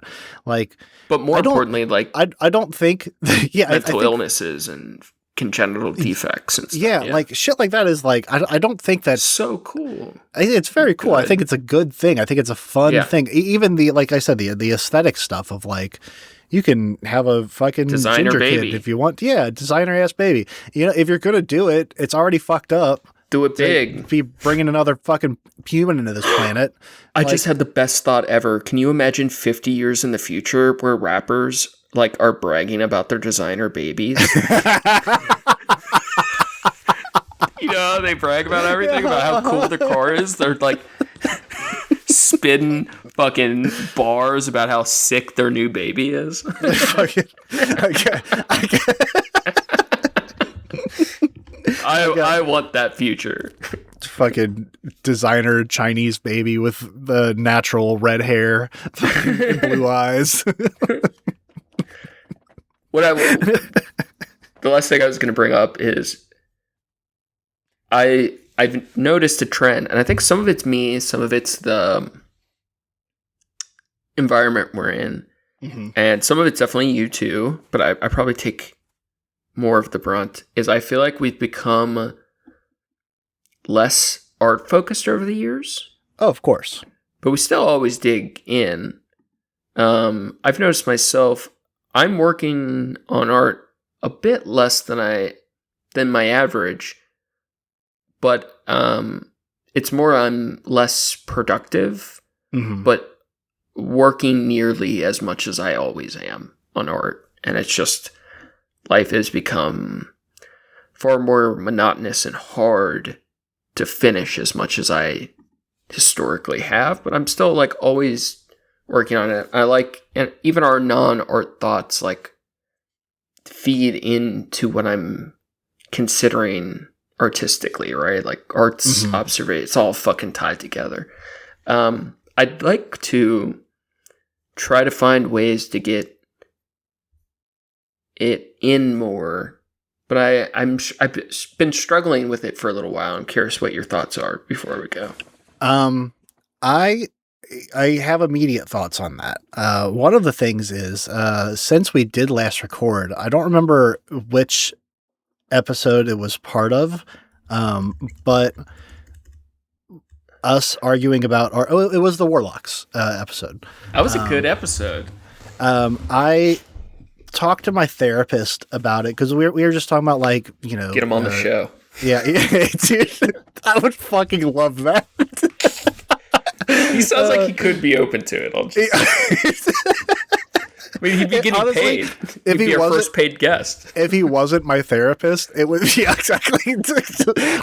Like, but more importantly, like I don't think mental illnesses and congenital defects and stuff. Like shit like that is like I don't think that's so cool. It's very cool. I think it's a good thing. I think it's a fun thing. Even like I said, the aesthetic stuff of like. You can have a fucking designer ginger baby kid if you want. Yeah, designer ass baby. You know, if you're gonna do it, it's already fucked up. Do it big. Be bringing another fucking human into this planet. I just had the best thought ever. Can you imagine 50 years in the future where rappers like are bragging about their designer babies? You know, they brag about everything, about how cool their car is. They're like spitting fucking bars about how sick their new baby is. I want that future. Fucking designer Chinese baby with the natural red hair and blue eyes. The last thing I was going to bring up is I've noticed a trend, and I think some of it's me, some of it's the environment we're in, and some of it's definitely you too, but I probably take more of the brunt, is I feel like we've become less art focused over the years. Oh, of course. But we still always dig in. I've noticed myself, I'm working on art a bit less than my average, but it's more I'm less productive, but working nearly as much as I always am on art. And it's just, life has become far more monotonous and hard to finish as much as I historically have, but I'm still like always working on it. I like, and even our non-art thoughts like feed into what I'm considering artistically, right? Like art's observation, it's all fucking tied together. I'd like to try to find ways to get it in more, but I've been struggling with it for a little while. I'm curious what your thoughts are before we go. I have immediate thoughts on that. One of the things is, since we did last record, I don't remember which episode it was part of, but us arguing about it was the Warlocks episode. That was a good episode. I talked to my therapist about it because we were just talking about, like, you know, get him on the show. Yeah, dude, I would fucking love that. He sounds like he could be open to it. I mean, he'd be getting paid. He'd be our first paid guest. If he wasn't my therapist, it would be exactly.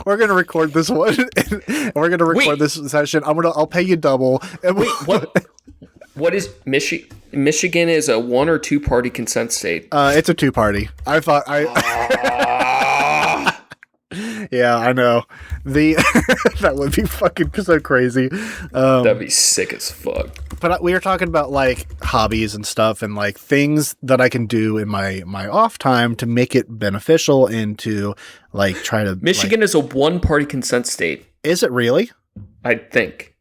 We're gonna record this one. And we're gonna record this session. I'll pay you double. And what is Michigan? Michigan is a 1 or 2 party consent state. It's a 2-party. I thought Yeah, I know. That would be fucking so crazy. That'd be sick as fuck. But we were talking about like hobbies and stuff, and like things that I can do in my off time to make it beneficial and to like try to. Michigan is a 1-party consent state. Is it really? I think.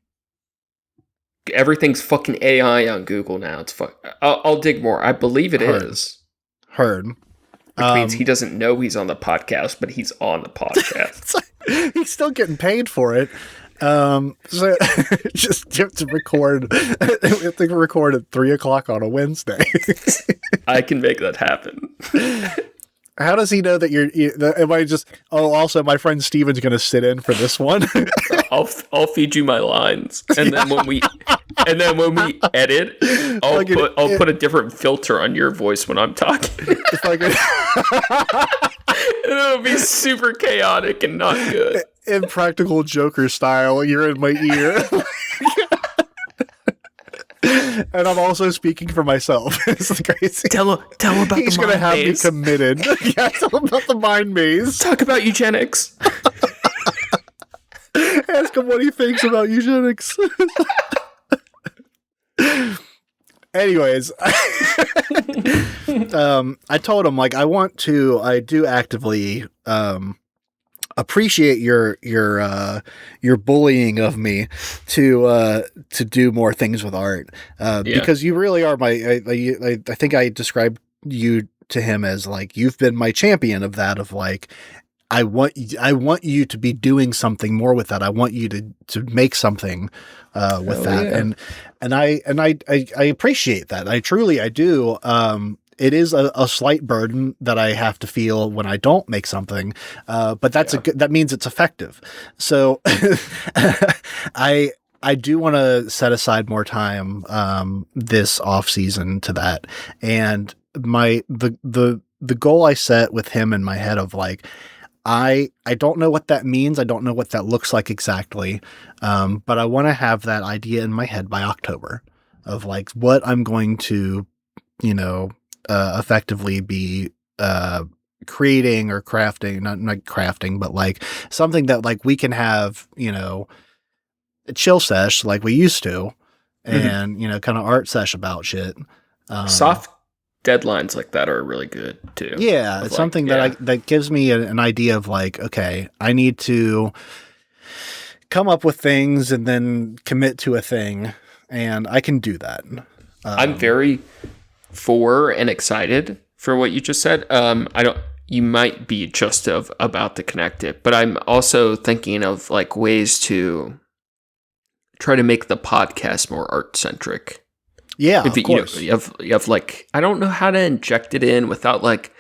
Everything's fucking AI on Google now. It's I'll dig more. I believe it is. Heard. Which means he doesn't know he's on the podcast, but he's on the podcast. He's still getting paid for it. So just to record, we have to record at 3:00 on a Wednesday. I can make that happen. How does he know that am I just? Oh, also, my friend Steven's going to sit in for this one. I'll feed you my lines, and then when we edit, I'll put a different filter on your voice when I'm talking. It'll be super chaotic and not good. Impractical Joker style, you're in my ear. And I'm also speaking for myself. It's crazy. Tell about the mind maze. He's going to have me committed. Yeah, tell him about the mind maze. Talk about eugenics. Ask him what he thinks about eugenics. Anyways, I told him, like, I do actively appreciate your bullying of me to do more things with art, because you really are I think I described you to him as like, you've been my champion of that, of like, I want you to be doing something more with that. I want you to make something with that. Yeah. And I appreciate that. I do. it is a slight burden that I have to feel when I don't make something, but that's that means it's effective. So I do want to set aside more time this off season to that, and the goal I set with him in my head of like, I don't know what that means. I don't know what that looks like exactly. But I want to have that idea in my head by October of like what I'm going to, effectively be, creating or crafting, not crafting, but like something that like we can have, a chill sesh like we used to, and, kind of art sesh about shit. Soft deadlines like that are really good too. Yeah, it's something that gives me an idea of like, okay, I need to come up with things and then commit to a thing, and I can do that. I'm very for and excited for what you just said. You might be just about to connect it, but I'm also thinking of like ways to try to make the podcast more art centric. Yeah, of course. You have like, I don't know how to inject it in without like,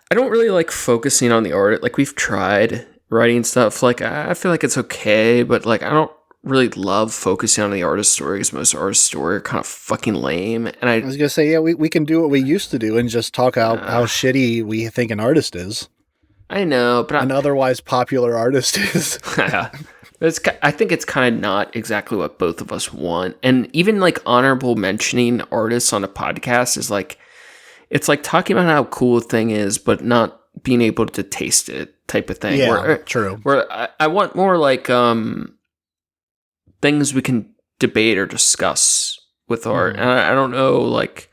I don't really like focusing on the art. Like we've tried writing stuff. Like I feel like it's okay, but like I don't really love focusing on the artist story because most artist story are kind of fucking lame. And I was gonna say, yeah, we can do what we used to do and just talk out how shitty we think an artist is. I know, but an otherwise popular artist is. I think it's kind of not exactly what both of us want. And even like honorable mentioning artists on a podcast is like, it's like talking about how cool a thing is, but not being able to taste it type of thing. Yeah, true. Where I want more like things we can debate or discuss with art. And I don't know, like,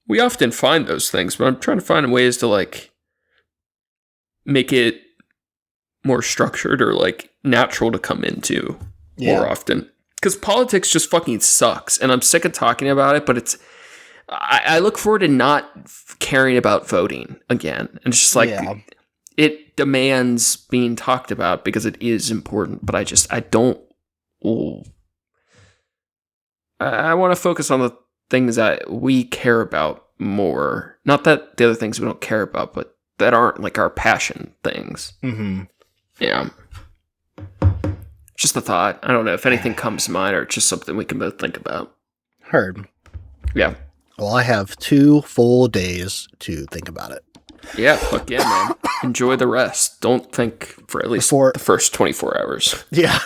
we often find those things, but I'm trying to find ways to like make it more structured or like natural to come into more often, because politics just fucking sucks and I'm sick of talking about it. But I look forward to not caring about voting again, and it's just like it demands being talked about because it is important, but I want to focus on the things that we care about more, not that the other things we don't care about, but that aren't like our passion things. Yeah. Just a thought. I don't know if anything comes to mind or just something we can both think about. Heard. Yeah. Well, I have 2 full days to think about it. Yeah, fuck yeah, man. Enjoy the rest. Don't think for at least the first 24 hours. Yeah.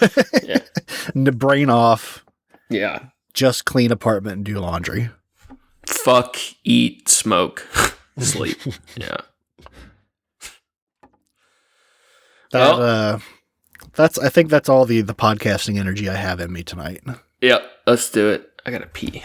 The brain off. Yeah. Just clean apartment and do laundry. Fuck, eat, smoke, sleep. Yeah. I think that's all the podcasting energy I have in me tonight. Yep, let's do it. I gotta pee.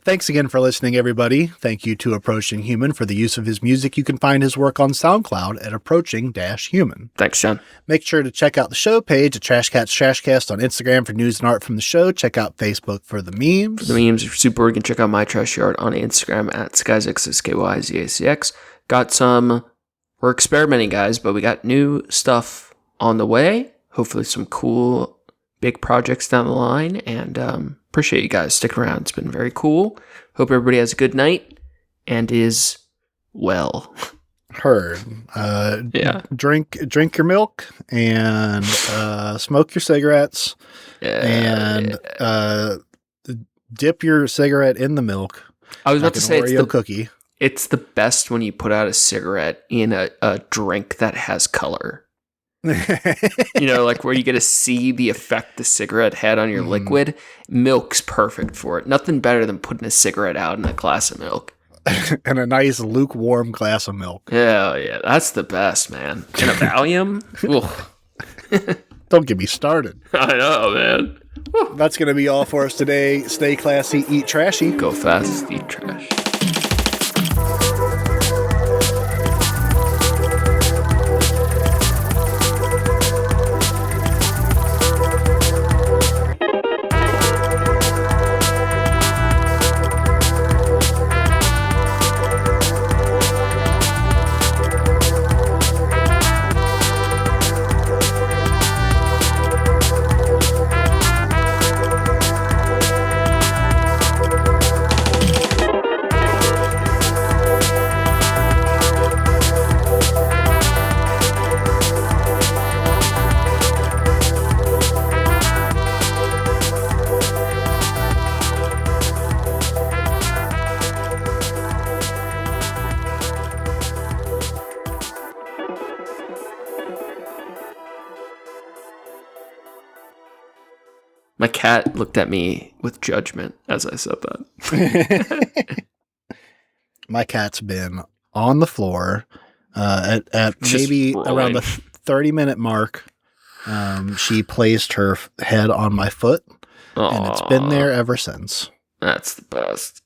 Thanks again for listening, everybody. Thank you to Approaching Human for the use of his music. You can find his work on SoundCloud at Approaching-Human. Thanks, John. Make sure to check out the show page at Trash Cats Trashcast on Instagram for news and art from the show. Check out Facebook for the memes. For the memes, if you're super bored, you can check out My Trash Yard on Instagram at SkyZX. Got some... We're experimenting, guys, but we got new stuff on the way. Hopefully some cool big projects down the line. And appreciate you guys sticking around. It's been very cool. Hope everybody has a good night and is well. Heard. Drink your milk and smoke your cigarettes and dip your cigarette in the milk. I was about to say Oreo cookie. It's the best when you put out a cigarette in a drink that has color. Like where you get to see the effect the cigarette had on your liquid. Milk's perfect for it. Nothing better than putting a cigarette out in a glass of milk. And a nice lukewarm glass of milk. Yeah, that's the best, man. And a Valium? Don't get me started. I know, man. That's going to be all for us today. Stay classy, eat trashy. Go fast, eat trash. My cat looked at me with judgment as I said that. My cat's been on the floor at maybe rolling. Around the 30-minute mark. She placed her head on my foot, and it's been there ever since. That's the best.